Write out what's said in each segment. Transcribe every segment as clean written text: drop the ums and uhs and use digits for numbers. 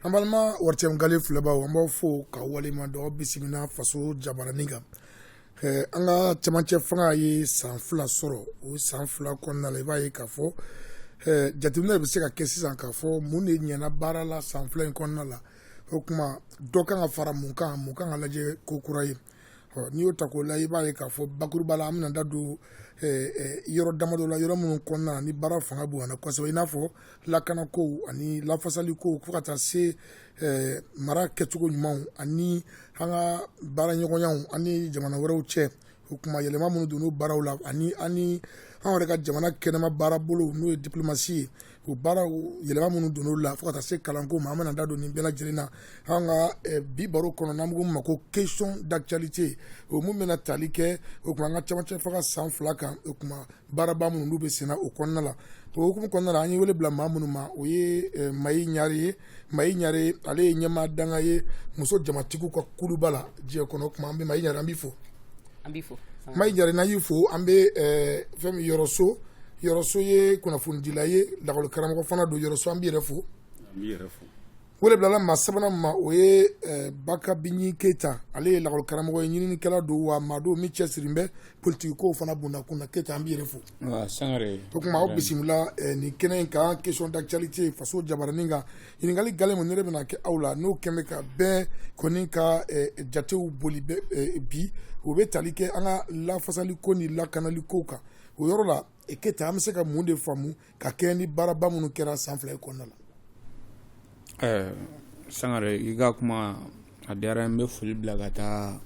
Ambalma wartem gale fleba wamba fo ka walima do bisimina faso jabaraniga anga chamanche fanga yi sanfla soro o sanfla konna le baye ka fo jatumna be se ka kesi san ka fo munne nyana barala sanfla konna la hokuma doka nga fara munka laje kokurayi ni o tako la baye ka fo bakurubala amna dadu yoro damado la yoro mun konna ni bara fanga bu na kwaso ina fo lakana ko ani lafasali ko fukata se mara ketugo nyuman ani hanga bara nyogonyan ani jamana wɛrɛw cɛ hukuma yɛlɛma minnu don n'o baaraw la ani an yɛrɛ ka jamana kɛnɛma baara bolo n'o ye diplomasi ye o baara yɛlɛma minnu don n'o la fo ka taa se kalanko ma an bɛna da don nin bɛɛ lajɛlen na an ka bi baro kɔnɔ n'an b'o ma ko question d'actualité o mun bɛna tali kɛ o kuma an ka camancɛ faga san 2 kan o kuma baaraba minnu n'u bɛ senna o kɔnɔna la o hukumu kɔnɔna la an ye wele bila maa minnu ma o ye Mayi Ɲare ale ye ɲɛmaa danga ye muso jamatigiw ka kuluba la diɲɛ kɔnɔ o kuma an bɛ Mayi Ɲare an b'i fo. Mayi Ɲare n'an y'i fo an bɛ fɛn min Yɔrɔso ye kunnafonidila ye lakɔli karamɔgɔ fana don Yɔrɔso an b'i yɛrɛ fo. Wele bilala maa sabanan ma o ye Baka Binyi Keyita ale ye lakɔli karamɔgɔ ye ɲininikɛla don wa maa don min cɛsirilen bɛ politiki kow fana bondakunda Keyita an b'i yɛrɛ fo. O kuma aw bisimila nin kɛnɛ in kan question d'actualité faso jabaranin kan ɲininkali gale min ne de bɛna kɛ aw la n'o kɛn bɛ ka bɛɛ kɔni ka jatew boli bi o bɛ tali kɛ an ka lafasali ko ni lakanali ko kan o yɔrɔ la Keyita an bɛ se ka mun de faamu ka kɛ ni baaraba minnu kɛra san 2 kɔnɔna la. Sangare i ka kuma a diyara n bɛ foli bila ka taa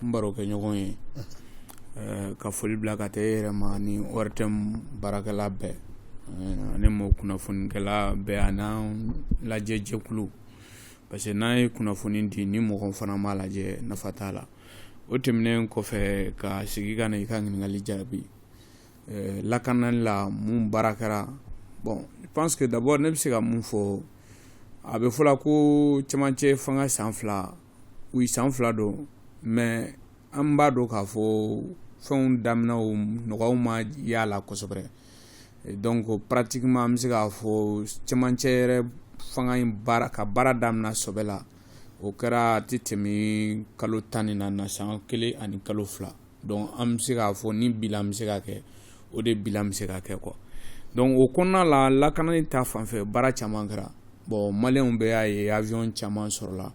n baro kɛ ɲɔgɔn ye ka foli bila ka taa e yɛrɛ ma ni ORTM baarakɛla bɛɛ ani mɔɔ kunnafonikɛla bɛɛ an'an lajɛ jɛkulu parce que n'an ye kunnafoni di ni mɔgɔ fana m'a lajɛ nafa t'a la o tɛmɛnen kɔfɛ ka sigi ka na i ka ɲininkali jaabi lakanali la mun baara kɛra bon je pense que d'abord ne bɛ se ka mun fɔ a bɛ fɔla ko camancɛ fanga san 2 don mais an b'a dɔn k'a fɔ fɛnw daminɛw nɔgɔyaw ma y'a la kosɛbɛ donc pratiquement an bɛ se k'a fɔ camancɛ yɛrɛ fanga in ka baara daminɛ sɔbɛ la o kɛra a tɛ tɛmɛ kalo 14 san 1 ani kalo 2 donc an bɛ se k'a fɔ ni bila an bɛ se ka kɛ o de bila an bɛ se ka kɛ quoi donc o kɔnɔna la lakanani ta fanfɛ baara caman kɛra bon maliyɛnw bɛɛ y'a ye avion caman sɔrɔla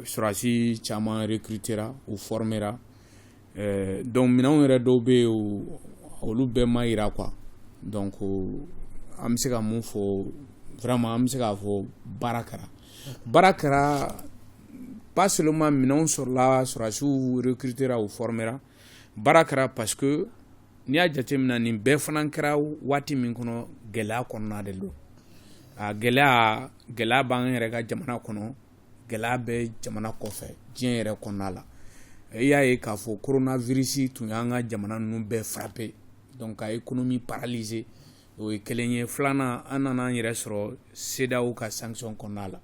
sɔrɔdasi caman recrutera u formera donc minɛnw yɛrɛ dɔw bɛ yen olu bɛɛ ma yira quoi donc an bɛ se ka mun fɔ vraiment an bɛ se k'a fɔ baara kɛra pas seulement minɛnw sɔrɔla sɔrɔdasiw recrutera u formera baara kɛra parce que n'i y'a jateminɛ nin bɛɛ fana kɛra waati min kɔnɔ gɛlɛya kɔnɔna de don a gɛlɛya b'an yɛrɛ ka jamana kɔnɔ gɛlɛya bɛ jamana kɔfɛ diɲɛ yɛrɛ kɔnɔna la i y'a ye k'a fɔ coronavirus tun y'an ka jamana ninnu bɛɛ frappé donc ka économie paralysée o ye kelen ye filanan an nana an yɛrɛ sɔrɔ CEDEAO ka sanction kɔnɔna la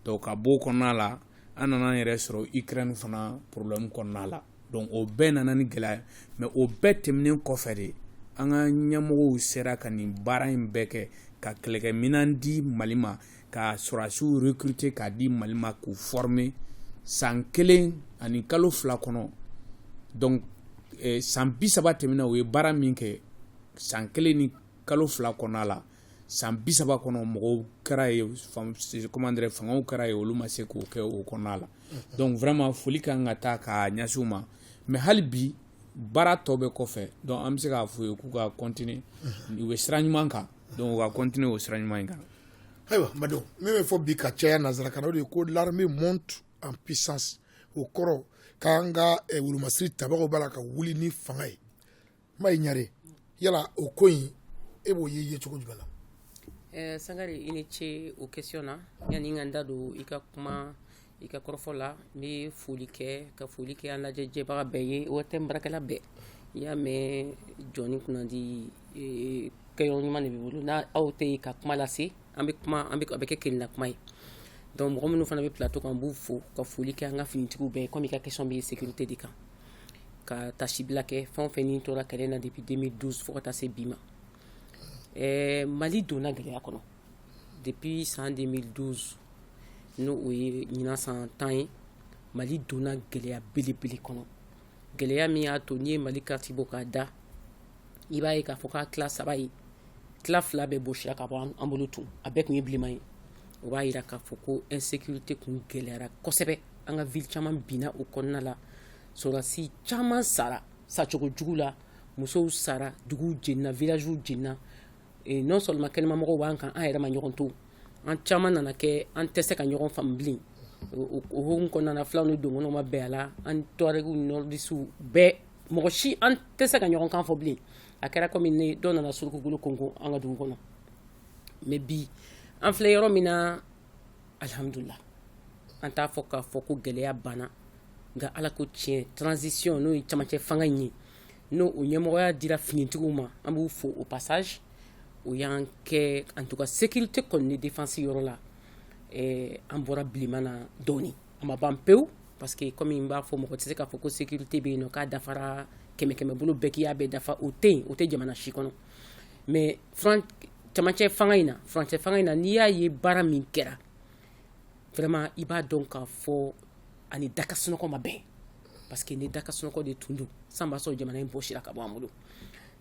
donc ka bɔ o kɔnɔna la an nana an yɛrɛ sɔrɔ Ukraine fana problème kɔnɔna la donc o bɛɛ nana ni gɛlɛya mais o bɛɛ tɛmɛnen kɔfɛ de an ka ɲɛmɔgɔw sera ka nin baara in bɛɛ kɛ ka kɛlɛkɛminɛn di Mali ma ka sɔrɔdasiw recruter k'a di Mali ma k'u former san 1 ani kalo 2 kɔnɔ donc san 30 tɛmɛna o ye baara min kɛ san 1 ni kalo 2 kɔnɔna la san 30 kɔnɔ mɔgɔw kɛra ye fangaw kɛra ye olu ma se k'o kɛ o kɔnɔna la donc vraiment foli kan ka taa ka ɲɛsin u ma mais hali bi baara tɔ bɛ kɔfɛ donc an bɛ se k'a fɔ ye k'u ka continuer u bɛ sira ɲuman kan donc u ka continuer o sira ɲuman in kan. Ayiwa Mado min bɛ fɔ bi ka caya nanzarakan o de ye ko l'armée monte en puissance o kɔrɔ k'an ka wolomasiri tabagaw b'a la ka wuli ni fanga ye Mayi Ɲare yala o ko in e b'o ye cogo jumɛn la. Sangare i ni ce o question na yanni n ka n da don i ka kuma i ka kɔrɔfɔ la n bɛ foli kɛ an lajɛ jɛbaga bɛɛ ye ORTM baarakɛla bɛɛ i y'a mɛn jɔnni kunnadi kɛyɔrɔ ɲuman de bɛ bolo n'aw tɛ yen ka kuma lase a bɛ kɛ kelenna kuma ye donc mɔgɔ minnu fana bɛ plateau kan n b'u fo ka foli kɛ an ka finitigiw bɛɛ comme i ka question bɛ sécurité de kan ka tasibila kɛ fɛn o fɛn ni tora kɛlɛ na depuis 2012 fo ka taa se bi ma Mali donna gɛlɛya kɔnɔ depuis san 2012 n'o o ye ɲinan san 10 ye Mali donna gɛlɛya belebele kɔnɔ gɛlɛya min y'a to n'i ye Mali carte bɔ k'a da i b'a ye k'a fɔ k'a tila 3 ye tila 2 bɛɛ bɔsira ka bɔ an bolo tun a bɛɛ kun ye bilenman ye o b'a yira k'a fɔ ko insécurité kun gɛlɛyara kosɛbɛ an ka ville caman binna o kɔnɔna la sɔrɔdasi caman sara sacogo jugu la musow sara duguw jenina villagew jenina non seulement kɛnɛmamɔgɔw b'an kan an yɛrɛ ma ɲɔgɔn to an caman nana kɛ an tɛ se ka ɲɔgɔn faamu bilen o hokumu kɔnɔna na filaw ni dongɔnɔw ma bɛn a la an tɔɔrɛgiw nordisiw bɛɛ mɔgɔ si an tɛ se ka ɲɔgɔn kan fɔ bilen a kɛra komi ne dɔw nana surukugolo konko an ka dugu kɔnɔ mais bi an filɛ yɔrɔ min na alhamdulillah an t'a fɔ k'a fɔ ko gɛlɛya banna nka ala ko tiɲɛ transition n'o ye camancɛ fanga in ye n'o o ɲɛmɔgɔya dira finitigiw ma an b'u fo au passage o y'an kɛ en tout cas sécurité kɔni ni défense yɔrɔ la an bɔra bilenman na dɔɔni a ma ban pewu parce que comme n b'a fɔ mɔgɔ tɛ se k'a fɔ ko sécurité bɛ yen nɔ k'a dafara kɛmɛ bolo bɛɛ k'i y'a bɛɛ dafa o tɛ yen o tɛ jamana si kɔnɔ mais camancɛ fanga in na furancɛ fanga in na n'i y'a ye baara min kɛra vraiment i b'a dɔn k'a fɔ ani dakasunɔgɔ ma bɛn parce que ni dakasunɔgɔ de tun don san b'a sɔrɔ jamana in bɔsira ka bɔ an bolo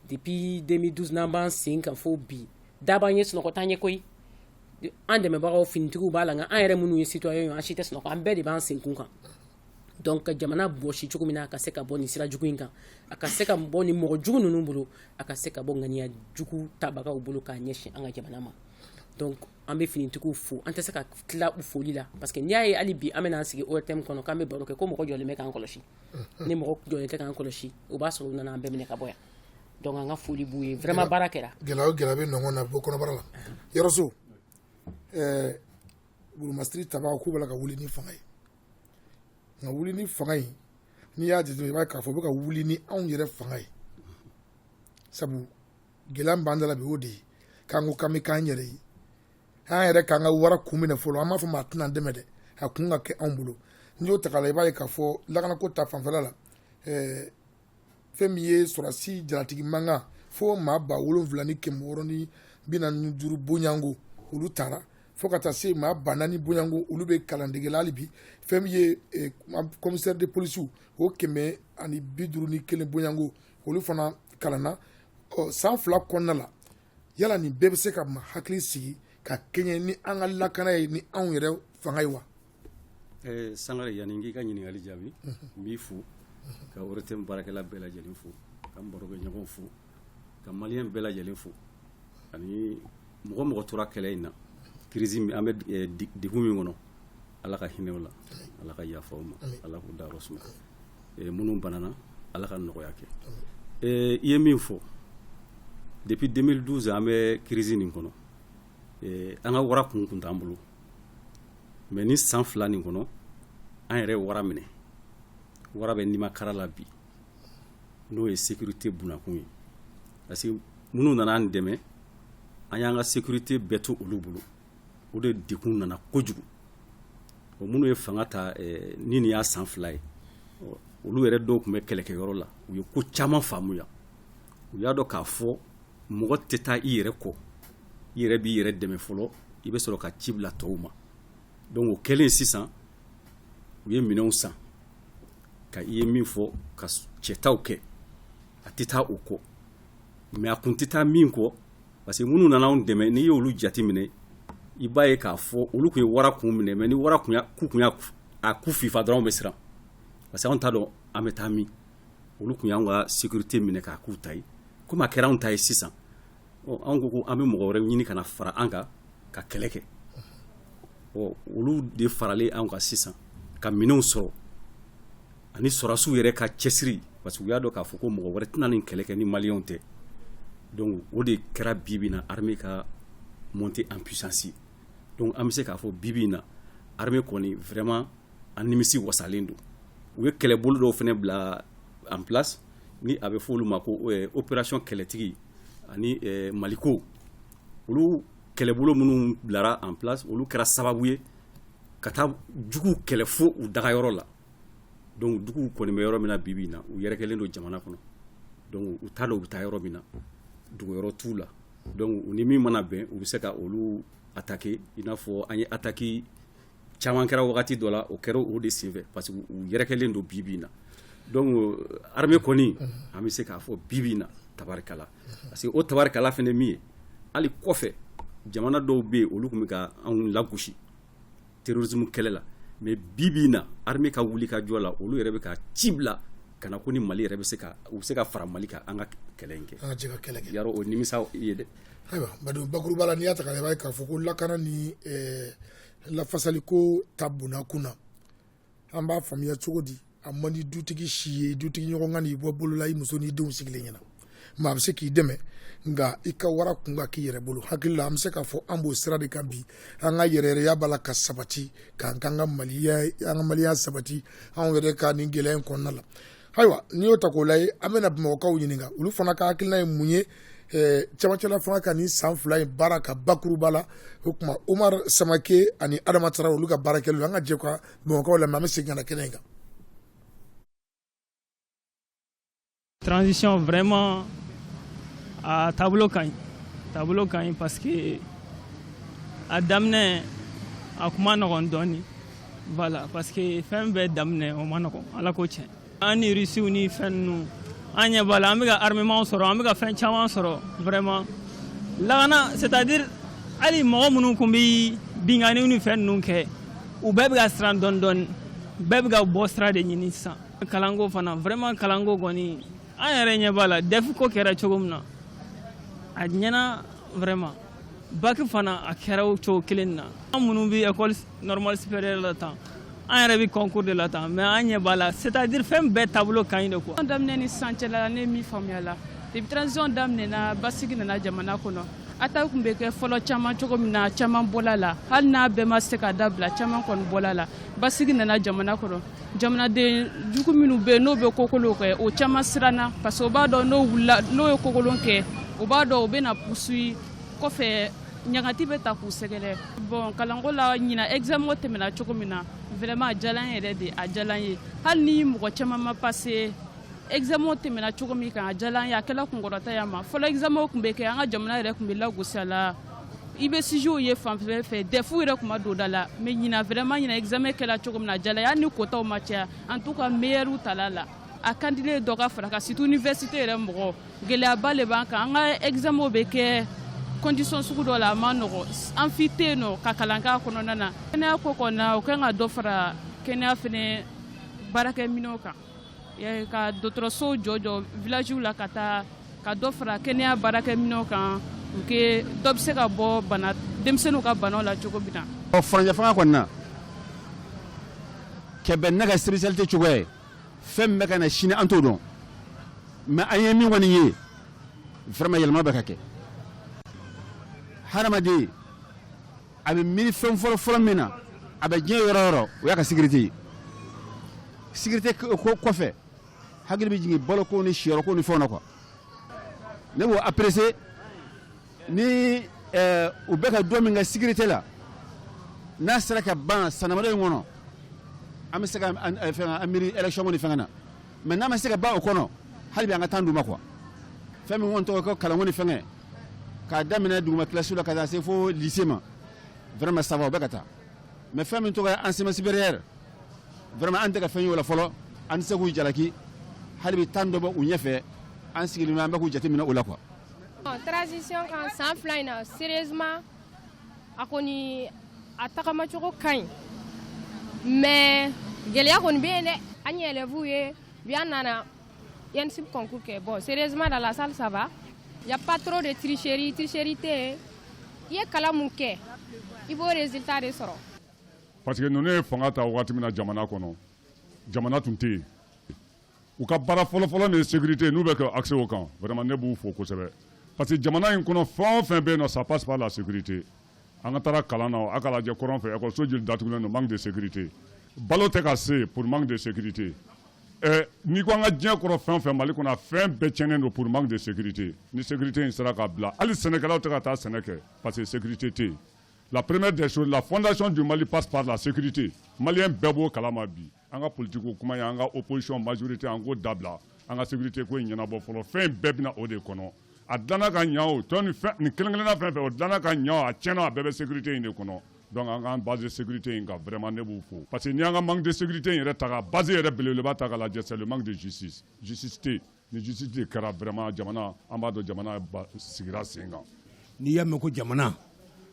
depuis 2012 n'an b'an sen kan fo bi da b'an ye sunɔgɔ t'an ye koyi an dɛmɛbagaw finitigiw b'a la nka an yɛrɛ minnu ye citoyen ye an si tɛ sunɔgɔ an bɛɛ de b'an sen kun kan donc jamana bɔsi cogo min na a ka se ka bɔ nin sira jugu in kan a ka se ka bɔ nin mɔgɔ jugu ninnu bolo a ka se ka bɔ ŋaniya jugu tabagaw bolo k'a ɲɛsin an ka jamana ma donc an bɛ finitigiw fo an tɛ se ka tila u foli la parce que n'i y'a ye hali bi an bɛna an sigi ORTM kɔnɔ k'an bɛ baro kɛ ko mɔgɔ jɔlen bɛ k'an kɔlɔsi ni mɔgɔ jɔlen tɛ k'an kɔlɔsi o b'a sɔrɔ u nana an bɛɛ minɛ ka bɔ yan donc an ka foli b'u ye vraiment baara kɛra gɛlɛya bɛ nɔngɔn na bɔ kɔnɔbara la yɔrɔso burumastiri tabaga k'u b'a ka wuli ni fanga ye nka wuli ni fanga ye n'i y'a jateminɛ i b'a ye k'a fɔ u bɛ ka wuli ni anw yɛrɛ fanga ye sabu gɛlɛya min b'an da la bi o de ye k'an ko k'an bɛ k'an yɛrɛ ye an yɛrɛ k'an ka wara kun minɛ fɔlɔ an b'a fɔ maa tɛna dɛmɛ dɛ a kun ka kɛ anw bolo n'i y'o ta k'a la i b'a ye k'a fɔ lakanako ta fanfɛla la fɛn min ye sɔrɔdasi jalatigi mankan fo maa 7,645 bonyango olu taara fo ka taa se maa 4,000 bonyango olu bɛ kalandegela hali bi fɛn min ye commissaire de police o 151 bonyango olu fana kalanna san 2 kɔnɔna la yala nin bɛɛ bɛ se ka hakili sigi ka kɛɲɛ ni an ka lakana ye ni anw yɛrɛ fanga ye wa Sangare yani ngi ka ɲininkali jaabi n b'i fo ka ORTM baarakɛla bɛɛ lajɛlen fo ka n barokɛɲɔgɔnw fo ka maliyɛn bɛɛ lajɛlen fo ani mɔgɔ mɔgɔ tora kɛlɛ in na crise an bɛ degun min kɔnɔ ala ka hinɛw la ala ka yafaw ma ala k'u dayɔrɔ suma minnu banana ala ka nɔgɔya kɛ i ye min fɔ depuis 2012 an bɛ crise nin kɔnɔ an ka wara kun t'an bolo mais ni san 2 nin kɔnɔ an yɛrɛ wara minɛ wara bɛ nimakara la bi n'o ye sécurité bunakun ye parce que minnu nana an dɛmɛ an y'an ka sécurité bɛɛ to olu bolo o de dekun nana kojugu o minnu ye fanga ta ni nin y'a san 2 ye olu yɛrɛ dɔw tun bɛ kɛlɛkɛyɔrɔ la u ye ko caman faamuya u y'a dɔn k'a fɔ mɔgɔ tɛ taa i yɛrɛ kɔ i yɛrɛ b'i yɛrɛ dɛmɛ fɔlɔ i bɛ sɔrɔ ka ci bila tɔw ma donc o kɛlen sisan u ye minɛnw san ka i ye min fɔ ka cɛtaw kɛ a tɛ taa o kɔ mais a kun tɛ taa min kɔ parce que minnu nana anw dɛmɛ n'i y'olu jate minɛ i b'a ye k'a fɔ olu tun ye wara kun minɛ mais ni wara k'u kun y'a ku fifa dɔrɔn bɛ siran parce que anw t'a dɔn an bɛ taa min olu tun y'anw ka sécurité minɛ k'a k'u ta ye komi a kɛra anw ta ye sisan anw ko an bɛ mɔgɔ wɛrɛ ɲini ka na fara an kan ka kɛlɛ kɛ olu de faralen anw kan sisan ka minɛnw sɔrɔ ani sɔrɔdasiw yɛrɛ ka cɛsiri parce que u y'a dɔn k'a fɔ ko mɔgɔ wɛrɛ tɛna nin kɛlɛ kɛ ni maliyɛnw tɛ donc o de kɛra bibi na armée ka monter en puissance donc an bɛ se k'a fɔ bibi na armée kɔni vraiment an nimisi wasalen don u ye kɛlɛbolo dɔw fana bila en place ni a bɛ fɔ olu ma ko opération kɛlɛtigi ani maliko olu kɛlɛbolo minnu bilara en place olu kɛra sababu ye ka taa jugu kɛlɛ fo u dagayɔrɔ la donc duguw kɔni bɛ yɔrɔ min na bibi na u yɛrɛkɛlen don jamana kɔnɔ donc u t'a dɔn u bɛ taa yɔrɔ min na duguyɔrɔ t'u la donc u ni min mana bɛn u bɛ se ka olu attaqué i n'a fɔ an ye attaque caman kɛra wagati dɔ la o kɛra o de senfɛ parce que u yɛrɛkɛlen don bi bi in na donc armée kɔni an bɛ se k'a fɔ bi bi in na tabarikala parce que o tabarikala fɛnɛ min ye hali kɔfɛ jamana dɔw bɛ yen olu tun bɛ ka anw lagosi terrorisme kɛlɛ la mais bi bi in na armée ka wuli ka jɔ la olu yɛrɛ bɛ ka ci bila ka na ko ni Mali yɛrɛ u bɛ se ka fara Mali kan an ka kɛlɛ in kɛ an ka jɛ ka kɛlɛ kɛ yarɔ o nimisa ye dɛ. ayiwa Badou bakuruba la n'i y'a ta k'a lajɛ i b'a ye k'a fɔ ko lakana ni lafasaliko ta bonna kunna an b'a faamuya cogo di a man di dutigi si ye dutigi ɲɔgɔn kan n'i bɔ bolola i muso n'i denw sigilen ɲɛna maa a bɛ se k'i dɛmɛ nka i ka wara kun ka k'i yɛrɛ bolo hakili la an bɛ se k'a fɔ an b'o sira de kan bi an ka yɛrɛyɛrɛya b'a la ka sabati k'an ka maliya sabati anw yɛrɛ ka nin gɛlɛya in kɔnɔna la ayiwa n'i y'o ta k'o lajɛ an bɛna Bamakɔkaw ɲininka olu fana ka hakilina ye mun ye cɛmancɛla fanga ka nin san 2 in baara ka bakuruba la o tuma Umar Samake ani Adama Traore olu ka baarakɛlaw an ka jɛ ka Bamakɔkaw lamɛn an bɛ segin ka na kɛnɛ in kan. Transition vraiment à tableau kañ parce que a daminɛ a kuma nɔgɔn dɔɔni voilà parce que fɛn bɛɛ daminɛ o ma nɔgɔn ala ko tiɲɛ an ni Rusiw ni fɛn ninnu an ɲɛ b'a la an bɛ ka armement sɔrɔ an bɛ ka fɛn caman sɔrɔ vraiment lakana c'est-à-dire hali mɔgɔ minnu kun bɛ binganiw ni fɛn ninnu kɛ u bɛɛ bɛ ka siran dɔɔni dɔɔni bɛɛ bɛ ka bɔ sira de ɲini sisan kalanko fana vraiment kalanko kɔni an yɛrɛ ɲɛ b'a la DEF ko kɛra cogo min na a ɲɛna vraiment bac fana a kɛra o cogo kelen na an minnu bɛ école normale supérieure la tan an yɛrɛ bɛ concours de la tan mais an ɲɛ b'a la c'est-à-dire fɛn bɛɛ taabolo ka ɲi de quoi. daminɛ ni sisan cɛla ne ye min faamuya la depuis transition daminɛna basigi nana jamana kɔnɔ attaque kun bɛ kɛ fɔlɔ caman cogo min na caman bɔla la hali n'a bɛɛ ma se ka dabila caman kɔni bɔla la basigi nana jamana kɔnɔ jamanaden jugu minnu bɛ yen n'o bɛ kokolon kɛ o caman siranna parce que o b'a dɔn n'o ye kokolon kɛ o b'a dɔn o bɛna poursuit kɔfɛ ɲagati bɛ ta k'u sɛgɛrɛ bon kalanko la ɲina examen tɛmɛna cogo min na vraiment a diyala n yɛrɛ de a diyala n ye hali ni mɔgɔ caman ma passé examen tɛmɛna cogo min kan a diyala n ye a kɛla kunkɔrɔta y'a ma fɔlɔ examen tun bɛ kɛ an ka jamana yɛrɛ tun bɛ lagosi a la i bɛ sujet ye fan fɛn fɛ DEF yɛrɛ tun ma don da la mais ɲina vraiment ɲina examen kɛla cogo min na a diyala n ye hali ni kotaw ma caya en tout cas meilleurs tala la a candidat dɔ ka fara kan surtout université yɛrɛ mɔgɔ gɛlɛyaba de b'an kan an ka examen bɛ kɛ condition sugu dɔ la a ma nɔgɔ an fi tɛ yen nɔ ka kalan k'a kɔnɔna na kɛnɛya ko kɔnɔna o kan ka dɔ fara kɛnɛya fɛnɛ baarakɛminɛnw kan ka dɔgɔtɔrɔsow jɔ villagew la ka taa ka dɔ fara kɛnɛya baarakɛminɛnw kan pour que dɔ bɛ se ka bɔ denmisɛnninw ka banaw la cogo min na. Faranjɛ fanga kɔni na kɛ bɛn ne ka spécialité cogoya ye fɛn min bɛ ka na sini an t'o dɔn mais an ye min kɔni ye vraiment yɛlɛma bɛ ka kɛ. hadamaden a bɛ miiri fɛn fɔlɔ min na a bɛ diɲɛ yɔrɔ yɔrɔ o y'a ka sécurité ye sécurité kɔfɛ hakili bɛ jigin baloko ni siyɔrɔko ni fɛnw na quoi ne b'o apprécier ni u bɛ ka dɔ min kɛ sécurité la n'a sera ka ban san damadɔ in kɔnɔ an bɛ se ka an miiri élection ni fɛngɛ na mais n'a ma se ka ban o kɔnɔ hali bi an ka temps d'u ma quoi fɛn min kɔni tɔgɔ ko kalanko ni fɛngɛ k'a daminɛ duguma kilasi la ka taa se fo lycée ma vraiment ça va o bɛ ka taa mais fɛn min tɔgɔ ye enseignement supérieur vraiment an tɛ ka fɛn ye o la fɔlɔ an tɛ se k'u jalaki hali bi temps dɔ bɛ u ɲɛfɛ an sigilen an bɛ k'u jateminɛ o la quoi. transition kan san 2 in na sérieusement a kɔni a tagamacogo ka ɲi mais gɛlɛya kɔni bɛ yen dɛ an ye élèves ye bi an nana INSIP concours kɛ bon sérieusement dans la salle ça va. Il n'y a pas trop de tricherie tɛ i ye kalan mun kɛ i b'o résultat de sɔrɔ. parce que ninnu ye fanga ta waati min na jamana kɔnɔ jamana tun tɛ yen u ka baara fɔlɔfɔlɔ ni sécurité n'u bɛ kɛ accès o kan vraiment ne b'u fo kosɛbɛ parce que jamana in kɔnɔ fɛn o fɛn bɛ yen nɔ ça passe par la sécurité an ka taara kalan na a ka lajɛ kɔrɔn fɛ école joli datugulen don manque de sécurité balo tɛ ka se pour manque de sécurité. N'i ko an ka diɲɛ kɔrɔ fɛn o fɛn Mali kɔnɔ a fɛn bɛɛ tiɲɛnen don pour manque de sécurité ni sécurité in sera ka bila hali sɛnɛkɛlaw tɛ ka taa sɛnɛ kɛ parce que sécurité tɛ yen la première des choses la fondation du Mali passe par la sécurité maliyɛn bɛɛ b'o kalama bi an ka politique kuma ye an ka opposition majorité an k'o dabila an ka sécurité ko in ɲɛnabɔ fɔlɔ fɛn bɛɛ bɛna o de kɔnɔ a dilanna ka ɲa o tɔ ni kelen-kelenna fɛn fɛn o dilanna ka ɲa a tiɲɛna a bɛɛ bɛ sécurité in de kɔnɔ donc an k'an base sécurité in kan vraiment ne b'u fo parce que n'i y'an ka manque de sécurité in yɛrɛ ta ka base yɛrɛ belebeleba ta k'a lajɛ c'est le manque de justice tɛ ni justice de kɛra vraiment jamana an b'a dɔn jamana sigira sen kan. n'i y'a mɛn ko jamana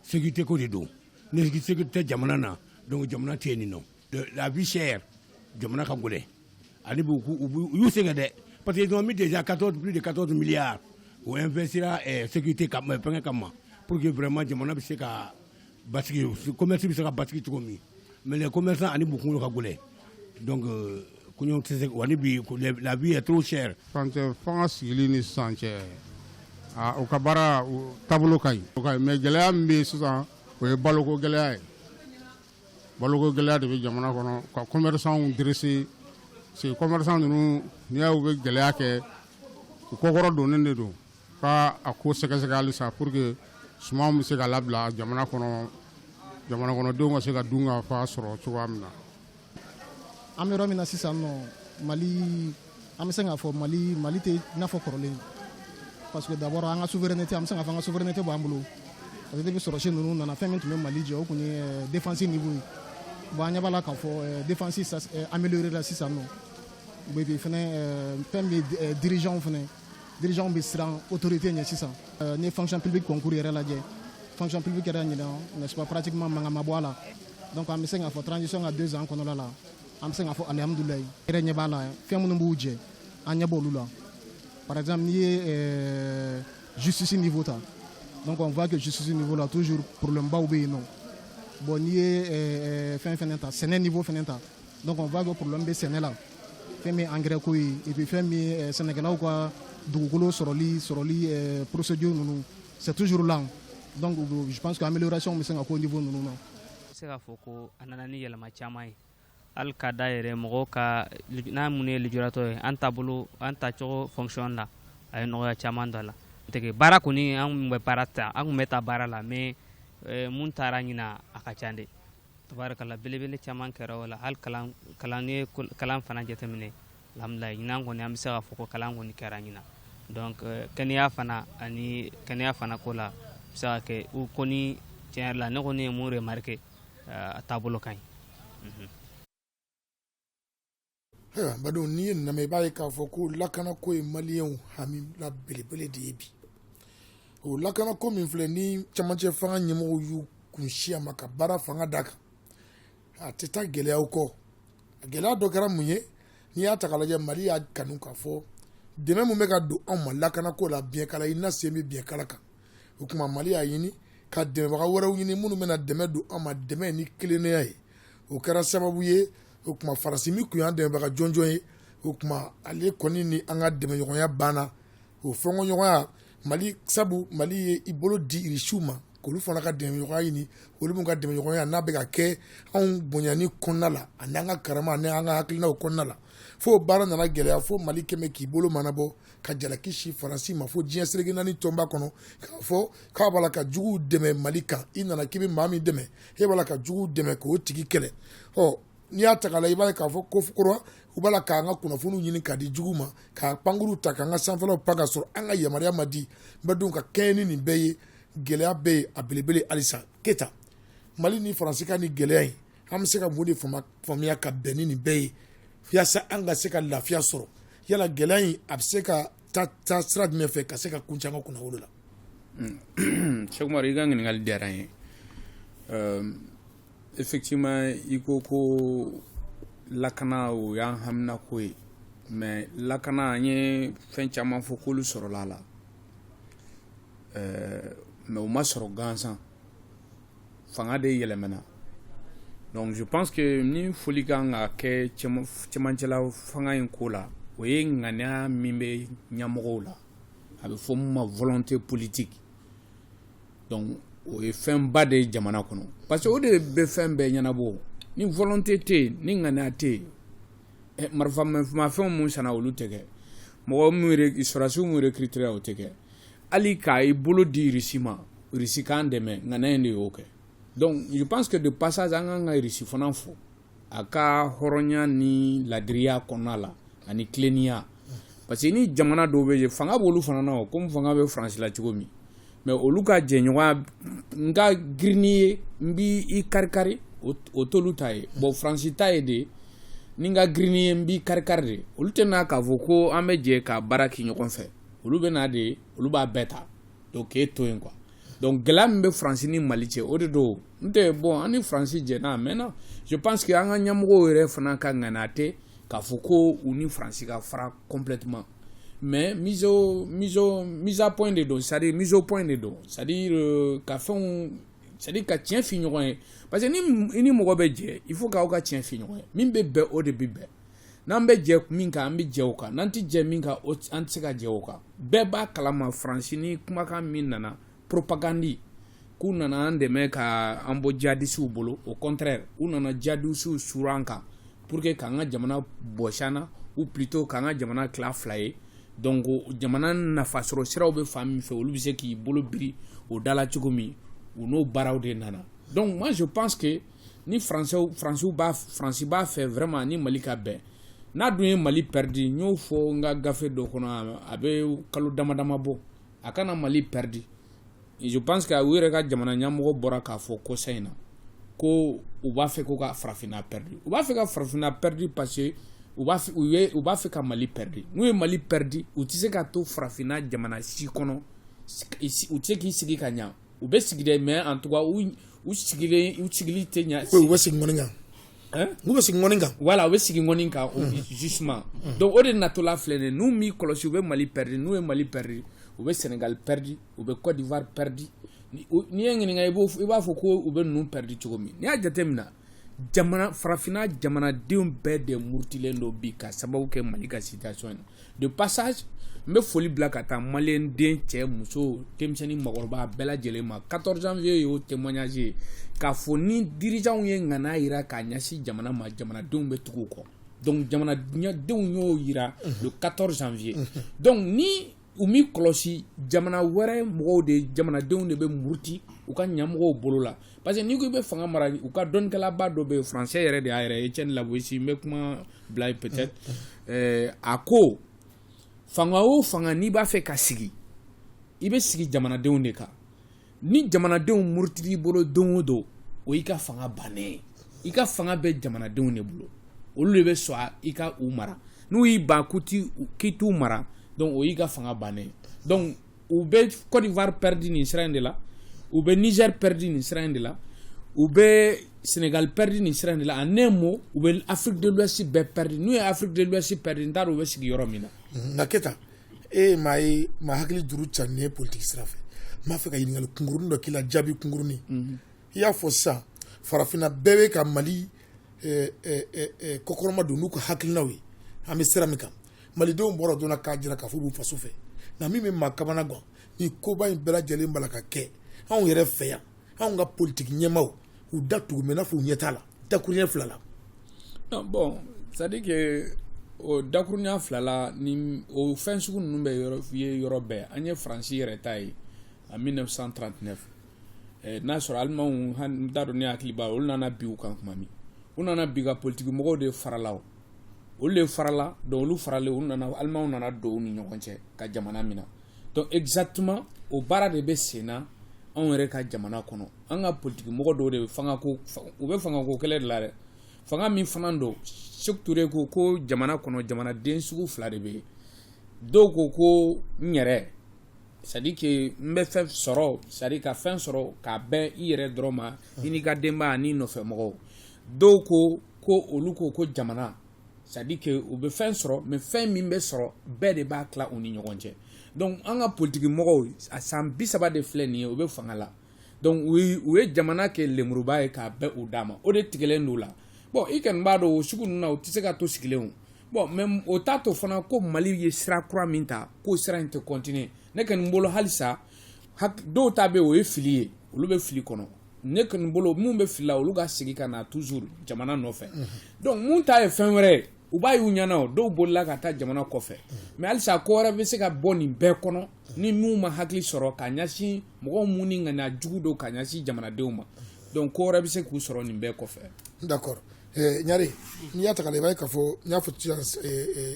sécurité ko de don ni sécurité jamana na donc jamana tɛ yen nɔ la vie chère jamana ka gɛlɛn ani u y'u sɛgɛn dɛ parce que ils ont mis déjà plus de 14 milliards o investira sécurité fɛngɛ kama pour que vraiment jamana bɛ se ka basigi commerce bɛ se ka basigi cogo min mais les commerçants ani bukun ka gɛlɛn donc kɔɲɔ tɛ se wani bi la vie est trop chère. fanga sigili ni sisan cɛ o ka baara taabolo ka ɲi mais gɛlɛya min bɛ yen sisan o ye baloko gɛlɛya ye baloko gɛlɛya de bɛ jamana kɔnɔ ka commerçants dresser c'est commerçants ninnu n'i y'a u bɛ gɛlɛya kɛ u kɔkɔrɔ donnen de don ka a ko sɛgɛsɛgɛ halisa pour que sumanw bɛ se ka labila jamana kɔnɔdenw ka se ka dun ka fa sɔrɔ cogoya min na. an bɛ yɔrɔ min na sisan nɔ mali an bɛ se k'a fɔ mali tɛ i n'a fɔ kɔrɔlen parce que d'abord an ka souveraineté an bɛ se k'a fɔ an ka souveraineté b'an bolo parce que depuis sɔrɔsi ninnu nana fɛn min tun bɛ mali jɛ o tun ye défense niveau ye bon an ɲɛ b'a la k'a fɔ défense amélioré la sisan nɔ et puis fɛnɛ fɛn bɛ dirigeant bɛ siran autorité ɲɛ sisan ni ye fonction publique concours yɛrɛ lajɛ fonction publique yɛrɛ ɲinan n'est-ce pas pratiquement mankan ma bɔ a la donc an bɛ se k'a fɔ transition ka 2 ans kɔnɔna la an bɛ se k'a fɔ alihamudulilayi yɛrɛ ɲɛ b'a la fɛn minnu b'u jɛ an ɲɛ b'olu la par exemple n'i ye justice niveau ta donc on voit que justice niveau la toujours problème baw bɛ yen nɔ bon n'i ye fɛn fɛnɛ ta sɛnɛ niveau fɛnɛ ta donc on voit que problème bɛ sɛnɛ la fɛn min ye engrais ko ye et puis fɛn min ye sɛnɛkɛlaw ka dugukolo sɔrɔli procédure ninnu c'est toujours là donc je pense que amélioration bɛ se ka k'o niveau ninnu na. se k'a fɔ ko a nana ni yɛlɛma caman ye hali ka da yɛrɛ mɔgɔw ka n'a mun ye lujuratɔ ye an taabolo an tacogo fonction la a ye nɔgɔya caman dɔ a la tege baara kɔni an kun bɛ taa baara la mais mun taara ɲina a ka ca de tabarakala belebele caman kɛra o la hali kalan ni ye kalan fana jateminɛ alhamdulilayi ɲinan kɔni an bɛ se k'a fɔ ko kalan kɔni kɛra ɲina donc kɛnɛya fana ko la bɛ se ka kɛ u kɔni tiɲɛ yɛrɛ la ne kɔni ye mun remarqué a taabolo ka ɲi. Badon n'i ye namɛ i b'a ye k'a fɔ ko lakanako ye maliyɛnw hami la belebele de ye bi o lakanako min filɛ ni camancɛ fanga ɲɛmɔgɔw y'u kun si a ma ka baara fanga d'a kan a tɛ taa gɛlɛyaw kɔ a gɛlɛya dɔ kɛra mun ye n'i y'a ta k'a lajɛ mali y'a kanu k'a fɔ dɛmɛ min bɛ ka don anw ma lakanako la biɲɛkala i na sen bɛ biɲɛkala kan o tuma mali y'a ɲini ka dɛmɛbaga wɛrɛw ɲini minnu bɛna dɛmɛ don anw ma dɛmɛ ni kilennenya ye o kɛra sababu ye o tuma farasi min kun y'an dɛmɛbaga jɔnjɔn ye o tuma ale kɔni ni an ka dɛmɛɲɔgɔnya banna o fɔnkɔɲɔgɔnya mali sabu mali ye i bolo di irisiw ma k'olu fana ka dɛmɛɲɔgɔnya ɲini olu min ka dɛmɛɲɔgɔnya n'a bɛ ka kɛ anw bonyani kɔnɔna la ani an ka karama ani an ka hakilinaw kɔnɔna la fo baara nana gɛlɛya fo mali kɛmɛ k'i bolo manabɔ ka jalaki si faransi ma fo diɲɛ seleke naani tɔnba kɔnɔ k'a fɔ k'a b'a la ka juguw dɛmɛ mali kan i nana k'i bɛ maa min dɛmɛ e b'a la ka juguw dɛmɛ k'o tigi kɛlɛ n'i y'a ta k'a la i b'a ye k'a fɔ ko kura u b'a la k'an ka kunnafoniw ɲini k'a di juguw ma k'a pankuru ta k'an ka sanfɛlaw pan ka sɔrɔ an ka yamaruya ma di badenw ka kɛɲɛ ni nin bɛɛ ye gɛlɛya bɛ ye a belebele halisa keta mali ni faransi ka ni gɛlɛya in an bɛ se ka mun de faamuya ka bɛn ni nin bɛɛ ye yaasa an ka se ka lafiya sɔrɔ yala gɛlɛya in a bɛ se ka taa sira jumɛn fɛ ka se ka kun caman kunna wolo la. Sɛkumari i ka ɲininkali diyara n ye effectivement i ko lakana o y'an hamina ko ye mais lakana an ye fɛn caman fɔ k'olu sɔrɔla la mais o ma sɔrɔ gansan fanga de yɛlɛmɛna donc je pense que ni foli kan ka kɛ cɛmancɛla fanga in ko la o ye ŋaniya min bɛ ɲɛmɔgɔw la a bɛ fɔ mun ma volonté politique donc o ye fɛnba de ye jamana kɔnɔ parce que o de bɛ fɛn bɛɛ ɲɛnabɔ ni volonté tɛ yen ni ŋaniya tɛ yen marifamafɛnw mun sanna olu tɛ kɛ mɔgɔ mun sɔrɔdasiw mun recruter o tɛ kɛ hali k'a i bolo di irisi ma irisi k'an dɛmɛ ŋaniya in de y'o kɛ donc je pense que de passage an kan ka irisi fana fo a ka hɔrɔnya ni ladiriya kɔnɔna la ani tilennenya parce que ni jamana dɔw bɛ yen fanga b'olu fana na komi fanga bɛ France la cogo min mais olu ka jɛɲɔgɔnya n ka girin n'i ye n b'i kari-kari o t'olu ta ye bon France ta ye de ni n ka girin n'i ye n b'i kari-kari de olu tɛ n'a k'a fɔ ko an bɛ jɛ ka baara kɛ ɲɔgɔn fɛ olu bɛ na de olu b'a bɛɛ ta donc k'e to yen quoi donc gɛlɛya min bɛ France ni Mali cɛ o de don n tɛ bon an ni France jɛna maintenant je pense que an ka ɲɛmɔgɔw yɛrɛ fana ka ŋana tɛ k'a fɔ ko u ni France ka fara complètement mais mise à point de don c'est-à-dire mise au point de don c'est-à-dire ka fɛnw c'est-à-dire ka tiɲɛ fi ɲɔgɔn ye parce que ni mɔgɔ bɛ jɛ il faut k'aw ka tiɲɛ fi ɲɔgɔn ye min bɛ bɛn o de bɛ bɛn n'an bɛ jɛ min kan an bɛ jɛ o kan n'an tɛ jɛ min kan an tɛ se ka jɛ o kan bɛɛ b'a kalama France ni kumakan min nana propagande k'u nana an dɛmɛ ka an bɔ jihadistes bolo au contraire u nana jihadistes suru an kan pour que k'an ka jamana bɔsi an na ou plutôt k'an ka jamana tila fila ye donc jamana nafasɔrɔ siraw bɛ fan min fɛ olu bɛ se k'i bolo biri o da la cogo min u n'o baaraw de nana donc moi je pense que ni France b'a fɛ vraiment ni Mali ka bɛn n'a dun ye Mali perdi n y'o fɔ n ka gafe dɔ kɔnɔ a bɛ kalo dama bɔ a kana Mali perdi je pense que u yɛrɛ ka jamana ɲɛmɔgɔ bɔra k'a fɔ kɔsa in na ko u b'a fɛ ko ka farafinna perdi u b'a fɛ ka farafinna perdi parce que u b'a fɛ ka Mali perdi n'u ye Mali perdi u tɛ se ka to farafinna jamana si kɔnɔ u tɛ se k'i sigi ka ɲa u bɛ sigi dɛ mais en tout cas u sigili tɛ ɲa u bɛ sigi ŋɔni kan u bɛ sigi ŋɔni kan voilà u bɛ sigi ŋɔni kan justement donc o de natɔla filɛ nin ye n'u m'i kɔlɔsi u bɛ Mali perdi n'u ye Mali perdi u bɛ Sénégal perdi u bɛ Côte d'Ivoire perdi n'i ye ɲininka i b'a fɔ ko u bɛ ninnu perdi cogo min n'i y'a jateminɛ farafinna jamanadenw bɛɛ de murutilen don bi ka sababu kɛ Mali ka situation na de passage n bɛ foli bila ka taa Malien den cɛ muso denmisɛnnin makɔrɔba bɛɛ lajɛlen ma 14 janvier y'o témoignage ye k'a fɔ ni dirigeants ye ŋana jira k'a ɲɛsin jamana ma jamanadenw bɛ tugu o kɔ donc jamanadenw y'o jira le 14 janvier donc ni u m'i kɔlɔsi jamana wɛrɛ mɔgɔw de jamanadenw de bɛ muruti u ka ɲɛmɔgɔw bolo la parce que n'i ko i bɛ fanga mara u ka dɔnnikɛlaba dɔ bɛ yen français yɛrɛ de y'a yɛrɛ Etienne Laboisi n bɛ kuma bila ye peut-être a ko fanga o fanga n'i b'a fɛ ka sigi i bɛ sigi jamanadenw de kan ni jamanadenw murutili bolo don o don o y'i ka fanga bannen i ka fanga bɛ jamanadenw de bolo olu de bɛ sɔn i ka u mara n'u y'i ban k'i t'u mara donc o y'i ka fanga bannen donc u bɛ Côte d'Ivoire perdi nin sira in de la u bɛ Niger perdi nin sira in de la u bɛ Sénégal perdi nin sira in de la en un mot u bɛ Afrique de l'Ouest bɛɛ perdi n'u ye Afrique de l'Ouest perdi n t'a dɔn u bɛ sigi yɔrɔ min na. nka Keta e maa hakili juru carin ne ye politique sira fɛ n b'a fɛ ka ɲininkali kunkurunin dɔ k'i la jaabi kunkurunin i y'a fɔ sisan farafinna bɛɛ bɛ ka Mali kɔkɔrɔma don n'u ka hakilinaw ye an bɛ sira min kan malidenw bɔra donna k'a jira k'a fɔ b'u faso fɛ nka min bɛ maa kamana gan ni koba in bɛɛ lajɛlen b'a la ka kɛ anw yɛrɛ fɛ yan anw ka politique ɲɛmaaw u da tugu mɛ n'a fɔ u ɲɛ t'a la dakuruɲɛ fila la. non bon c'est à dire que o dakuruɲɛ fila la ni o fɛn sugu ninnu bɛ yɔrɔ bɛɛ an ye Faransi yɛrɛ ta ye en 1939 n'a sɔrɔ alimanw n t'a dɔn ne hakili b'a la olu nana bi u kan tuma min u nana bi ka politique mɔgɔw de farala o olu de farala donc olu faralen olu nana alimanw nana don u ni ɲɔgɔn cɛ ka jamana min na donc exactement o baara de bɛ sen na anw yɛrɛ ka jamana kɔnɔ an ka politique mɔgɔ dɔw de bɛ fangako u bɛ fangako kɛlɛ de la dɛ fanga min fana don Sékou Touré ko jamana kɔnɔ jamanaden sugu fila de bɛ yen dɔw ko n yɛrɛ c'est à dire que n bɛ fɛn sɔrɔ c'est à dire ka fɛn sɔrɔ k'a bɛn i yɛrɛ dɔrɔn ma i n'i ka denbaya n'i nɔfɛ mɔgɔw dɔw ko olu ko jamana c'est à dire que u bɛ fɛn sɔrɔ mais fɛn min bɛ sɔrɔ bɛɛ de b'a tila u ni ɲɔgɔn cɛ donc an ka politique mɔgɔw a san 30 de filɛ nin ye u bɛ fanga la donc u ye jamana kɛ lemuruba ye k'a bɛɛ u d'a ma o de tigɛlen don la bon i kɔni b'a dɔn o sugu ninnu na u tɛ se ka to sigilen o bon mais o t'a to fana ko Mali ye sira kura min ta k'o sira in tɛ continuer ne kɔni bolo halisa dɔw ta bɛ o ye fili ye olu bɛ fili kɔnɔ ne kɔni bolo mun bɛ fili la olu ka segin ka na toujours jamana nɔfɛ donc mun ta ye fɛn wɛrɛ ye u b'a y'u ɲɛna o dɔw bolila ka taa jamana kɔfɛ mais halisa ko wɛrɛ bɛ se ka bɔ nin bɛɛ kɔnɔ ni mun ma hakili sɔrɔ ka ɲɛsin mɔgɔw mun ni ŋaniya jugu don ka ɲɛsin jamanadenw ma donc ko wɛrɛ bɛ se k'u sɔrɔ nin bɛɛ kɔfɛ. d'accord ɲare n'i y'a ta k'a la i b'a ye k'a fɔ n y'a fɔ sisan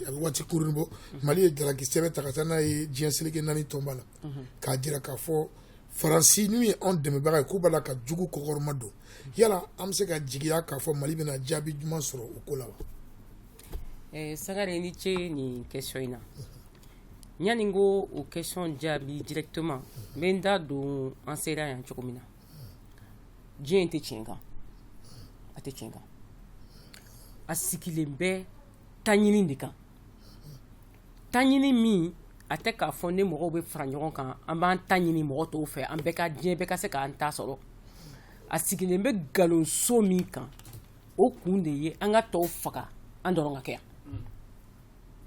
a bɛ waati kurunin bɔ mali ye jalaki sɛbɛn ta ka taa n'a ye diɲɛ seleke 4 tɔnba la k'a jira k'a fɔ faransi n'u ye anw dɛmɛbaga ye k'u b'a la ka jugu kɔkɔrɔma don yala an bɛ se ka jigiya k'a fɔ mali bɛna jaabi ɲuman sɔrɔ o ko la wa. Sangare ni ce ni question in na ɲani ko o question jaabi directement n bɛ n da don an sera yan cogo min na diɲɛ in tɛ tiɲɛ kan a tɛ tiɲɛ kan a sigilen bɛ taɲini de kan taɲini min a tɛ k'a fɔ ne mɔgɔw bɛ fara ɲɔgɔn kan an b'an ta ɲini mɔgɔ tɔw fɛ an bɛɛ ka diɲɛ bɛɛ ka se k'an ta sɔrɔ a sigilen bɛ nkalonso min kan o kun de ye an ka tɔw faga an dɔrɔn ka kɛ yan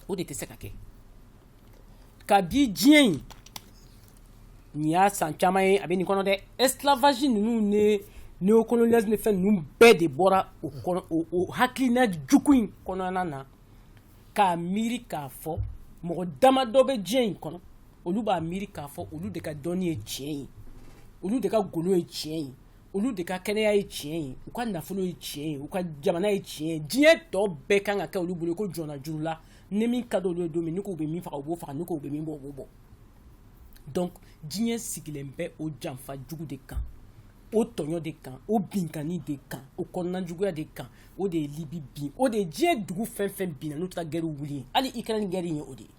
o de tɛ se ka kɛ kabi diɲɛ in nin y'a san caman ye a bɛ nin kɔnɔ dɛ esclavage ninnu ni néocolonialisme ni fɛn ninnu bɛɛ de bɔra o kɔnɔ o hakilina jugu in kɔnɔna na k'a miiri k'a fɔ mɔgɔ dama dɔ bɛ diɲɛ in kɔnɔ olu b'a miiri k'a fɔ olu de ka dɔnni ye tiɲɛ ye olu de ka golo ye tiɲɛ ye olu de ka kɛnɛya ye tiɲɛ ye u ka nafolo ye tiɲɛ ye u ka jamana ye tiɲɛ ye diɲɛ tɔ bɛɛ kan ka kɛ olu bolo ko jɔnna juru la ni min ka d'olu ye don min ni k'u bɛ min faga u b'o faga ni k'u bɛ min bɔ u b'o bɔ donc diɲɛ sigilen bɛ o janfa jugu de kan o tɔɲɔ de kan o binkani de kan o kɔnɔna juguya de kan o de ye libi bin o de ye diɲɛ dugu fɛn fɛn binna n'u taara gɛriw wuli ye hali Ukraine gɛri ye o de ye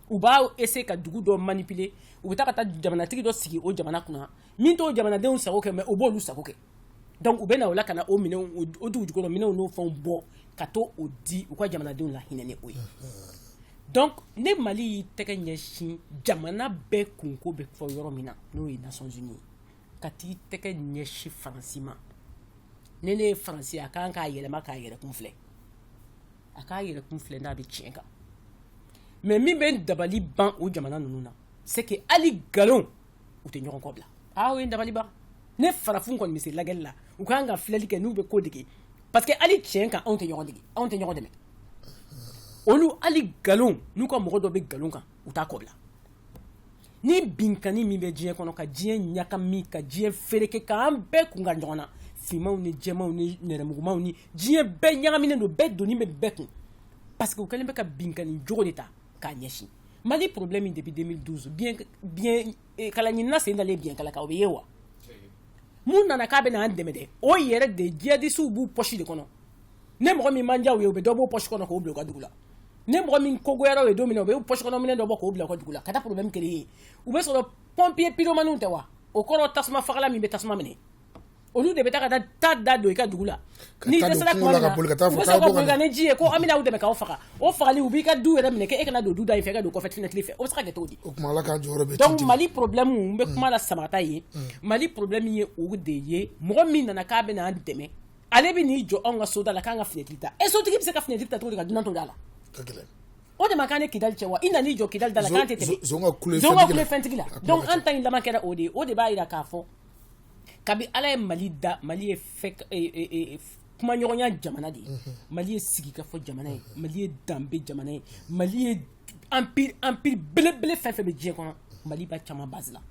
u b'a essayer ka dugu dɔ manipuler u bɛ taa ka taa jamanatigi dɔ sigi o jamana kunna min t'o jamanadenw sago kɛ mais o b'olu sago kɛ donc u bɛ na o la ka na o minɛnw o dugu jukɔrɔ minɛnw n'o fɛnw bɔ ka to o di u ka jamanadenw la hinɛ ni o ye donc ne Mali y'i tɛgɛ ɲɛsin jamana bɛɛ kunko bɛ fɔ yɔrɔ min na n'o ye Nations Unies ka t'i tɛgɛ ɲɛsin Faransi ma ne ye Faransi a kan k'a yɛlɛma k'a yɛrɛkun filɛ a k'a yɛrɛkun filɛ n'a bɛ tiɲɛ kan mais min bɛ dabali ban o jamana ninnu na c'est que hali galon u tɛ ɲɔgɔn kɔ bila o ye dabali ban ne farafin kɔni bɛ se lagɛli la u kan ka filɛli kɛ n'u bɛ ko dege parce que hali tiɲɛ kan anw tɛ ɲɔgɔn dege anw tɛ ɲɔgɔn dɛmɛ olu hali galon n'u ka mɔgɔ dɔ bɛ galon kan u t'a kɔ bila ni binkani min bɛ diɲɛ kɔnɔ ka diɲɛ ɲagami ka diɲɛ fereke k'an bɛɛ kun ka ɲɔgɔn na finmanw ni jɛmanw ni nɛrɛmugumanw ni diɲɛ bɛɛ ɲagaminen don bɛɛ donni bɛ bɛɛ kun parce que u kɛlen bɛ ka binkani jogo de ta k'a ɲɛsin Mali problème min depuis 2012 bien kala ɲinina sen dalen bien kala ka o bɛ ye wa mun nana k'a bɛ na an dɛmɛ dɛ o yɛrɛ de djihadistes b'u poche de kɔnɔ ne mɔgɔ min man diya u ye u bɛ dɔ b'o poche kɔnɔ k'o bila u ka dugu la ne mɔgɔ min kogoyara u ye don min na u bɛ poche kɔnɔ minɛn dɔ bɔ k'o bila u ka dugu la ka taa problème kɛlɛ ye u bɛ sɔrɔ pompier pyromanes tɛ wa o kɔrɔ tasuma fagala min bɛ tasuma minɛ olu de bɛ taa ka taa da don i ka dugu la ni dɛsɛra kuma min na u bɛ sɔrɔ ka boli ka ni ji ye ko an bɛna aw dɛmɛ k'aw faga o fagali u b'i ka du yɛrɛ minɛ k'e kana don du da in fɛ ka don kɔfɛ fenêtre fɛ o bɛ se ka kɛ cogo di o kuma Ala ka jɔyɔrɔ bɛ donc Mali problème n bɛ kuma la samata ye Mali problème ye o de ye mɔgɔ min nana k'a bɛna an dɛmɛ ale bɛ n'i jɔ anw ka so da la k'an ka fenêtre ta et sotigi bɛ se ka fenêtre ta cogo di ka dunan to da la o de ma kan ne Kidali cɛ wa i nan'i jɔ Kidali da la k'an tɛ tɛmɛ zon ka kule fɛntigi la donc an ta in laban kɛra o de ye o de b'a jira k'a fɔ kabi Ala ye Mali da Mali ye kuma ɲɔgɔnya jamana de ye Mali ye sigikafɔ jamana ye Mali ye danbe jamana ye Mali ye empire belebele fɛn fɛn bɛ diɲɛ kɔnɔ Mali b'a caman base la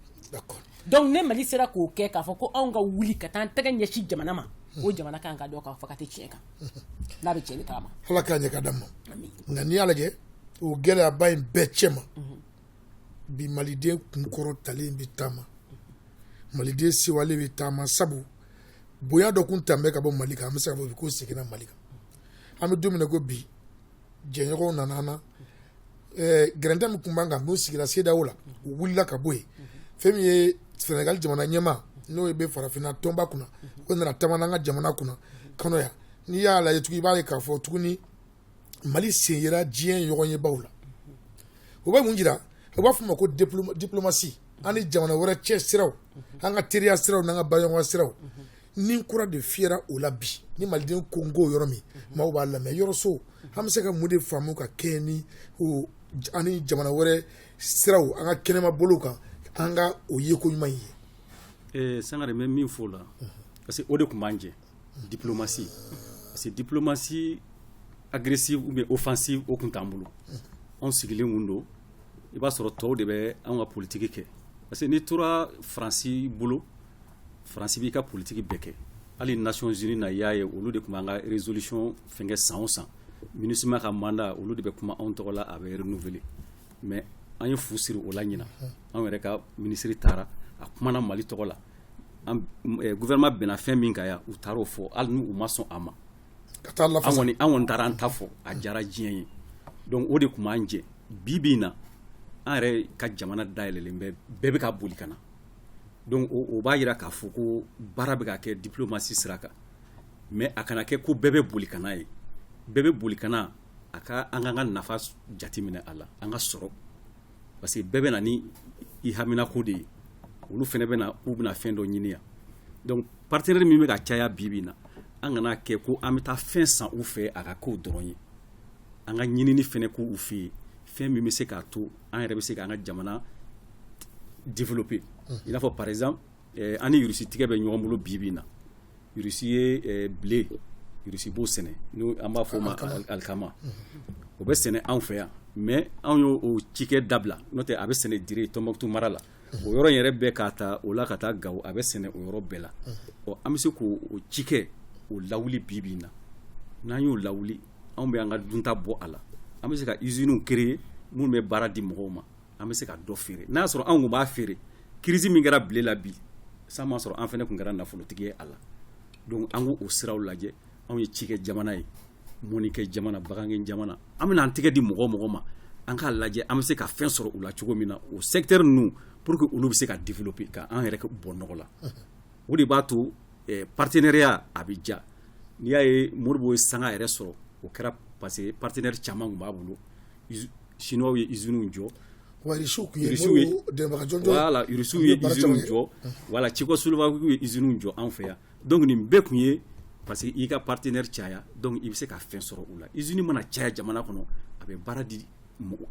donc ne Mali sera k'o kɛ k'a fɔ ko anw ka wuli ka taa an tɛgɛ ɲɛsin jamana ma o jamana kan ka dɔn k'a fɔ ka tɛ tiɲɛ kan n'a bɛ tiɲɛ de taama Ala k'a ɲɛ ka d'an ma nka n'i y'a lajɛ o gɛlɛyaba in bɛɛ cɛ ma bi maliden kunkɔrɔ talen bɛ taama maliden sewalen bɛ taama sabu bonya dɔ kun tɛmɛ ka bɔ Mali kan an bɛ se ka fɔ ko seginna Mali kan an bɛ don min na ko bi jɛɲɔgɔnw nana an na gɛrɛntɛ min kun b'an kan n'o sigira CEDEAO la o wulila ka bɔ yen fɛn min ye Senegal jamana ɲɛmaa n'o bɛ farafinna tɔnba kunna o nana taama n'an ka jamana kunna kɔnɔ yan n'i y'a lajɛ tuguni i b'a ye k'a fɔ tuguni Mali sen yera diɲɛ ɲɔgɔn ye baw la o bɛ mun jira u b'a fɔ ma ko diplomasi an ni jamana wɛrɛ cɛ siraw an ka teriya siraw n'an ka baɲɔgɔnya siraw ni kura de fiyɛra o la bi ni maliden ko n ko yɔrɔ min maaw b'a lamɛn yɔrɔ so an bɛ se ka mun de faamu ka kɛ ni an ni jamana wɛrɛ siraw an ka kɛnɛma bolo kan an ka o yeko ɲuman ye Sangare n bɛ min fɔ o la parce que o de tun b'an jɛ diplomasi parce que diplomasi agressive ou bien offensive o tun t'an bolo anw sigilen kun don i b'a sɔrɔ tɔw de bɛ anw ka politiki kɛ parce que n'i tora Faransi bolo Faransi b'i ka politiki bɛɛ kɛ hali Nations Unies na y'a ye olu de kuma an ka résolution fɛnkɛ san o san MINUSMA ka mandat olu de bɛ kuma anw tɔgɔ la a bɛ renouveler mais an ye fu siri o la ɲina anw yɛrɛ ka ministre taara a kumana Mali tɔgɔ la gouvernement bɛnna fɛn min kan yan u taara o fɔ hali n'u ma sɔn a ma an kɔni taara an ta fɔ a diyara diɲɛ ye donc o de tun b'an jɛ bi bi in na an yɛrɛ ka jamana dayɛlɛlen bɛ bɛɛ bɛ ka boli ka na donc o b'a jira k'a fɔ ko baara bɛ ka kɛ diplomasi sira kan mais a kana kɛ ko bɛɛ bɛ boli ka na ye bɛɛ bɛ boli ka na a ka an ka nafa jateminɛ a la an ka sɔrɔ parce que bɛɛ bɛ na ni i haminako de ye olu fana bɛ na u bɛna fɛn dɔ ɲini yan donc partenaire min bɛ ka caya bi bi in na an kana kɛ ko an bɛ taa fɛn san u fɛ a ka k'o dɔrɔn ye an ka ɲinini fana k'u fɛ yen fɛn min bɛ se k'a to an yɛrɛ bɛ se k'an ka jamana développer i n'a fɔ par exemple an ni Russie tigɛ bɛ ɲɔgɔn bolo bi bi in na Russie ye blé Russie b'o sɛnɛ n'o an b'a fɔ o ma alikama o bɛ sɛnɛ anw fɛ yan mais anw y'o cikɛ dabila n'o tɛ a bɛ sɛnɛ dire Tombouctou mara la o yɔrɔ in yɛrɛ bɛɛ ka taa o la ka taa Gawo a bɛ sɛnɛ o yɔrɔ bɛɛ la an bɛ se k'o cikɛ o lawuli bi bi in na n'an y'o lawuli anw bɛ an ka dunta bɔ a la an bɛ se ka usines créer minnu bɛ baara di mɔgɔw ma an bɛ se ka dɔ feere n'a y'a sɔrɔ anw kun b'a feere crise min kɛra blé la bi san m'a sɔrɔ an fana tun kɛra nafolotigi ye a la donc an k'o siraw lajɛ anw ye cikɛ jamana ye mɔnikɛ jamana bagankɛ jamana an bɛna an tɛgɛ di mɔgɔ ma an k'a lajɛ an bɛ se ka fɛn sɔrɔ u la cogo min na o secteur ninnu pour que olu bɛ se ka développer ka an yɛrɛ bɔ nɔgɔ la o de b'a to partenariat a bɛ ja n'i y'a ye Modibo ye sanga yɛrɛ sɔrɔ o kɛra parce que partenaire caman tun b'a bolo chinois ye usines jɔ Irisiw ye usines jɔ wala Tchécoslovaquie ye usines jɔ an fɛ yan donc nin bɛɛ tun ye parce que i ka partenaire caya donc i bɛ se ka fɛn sɔrɔ u la usine mana caya jamana kɔnɔ a bɛ baara di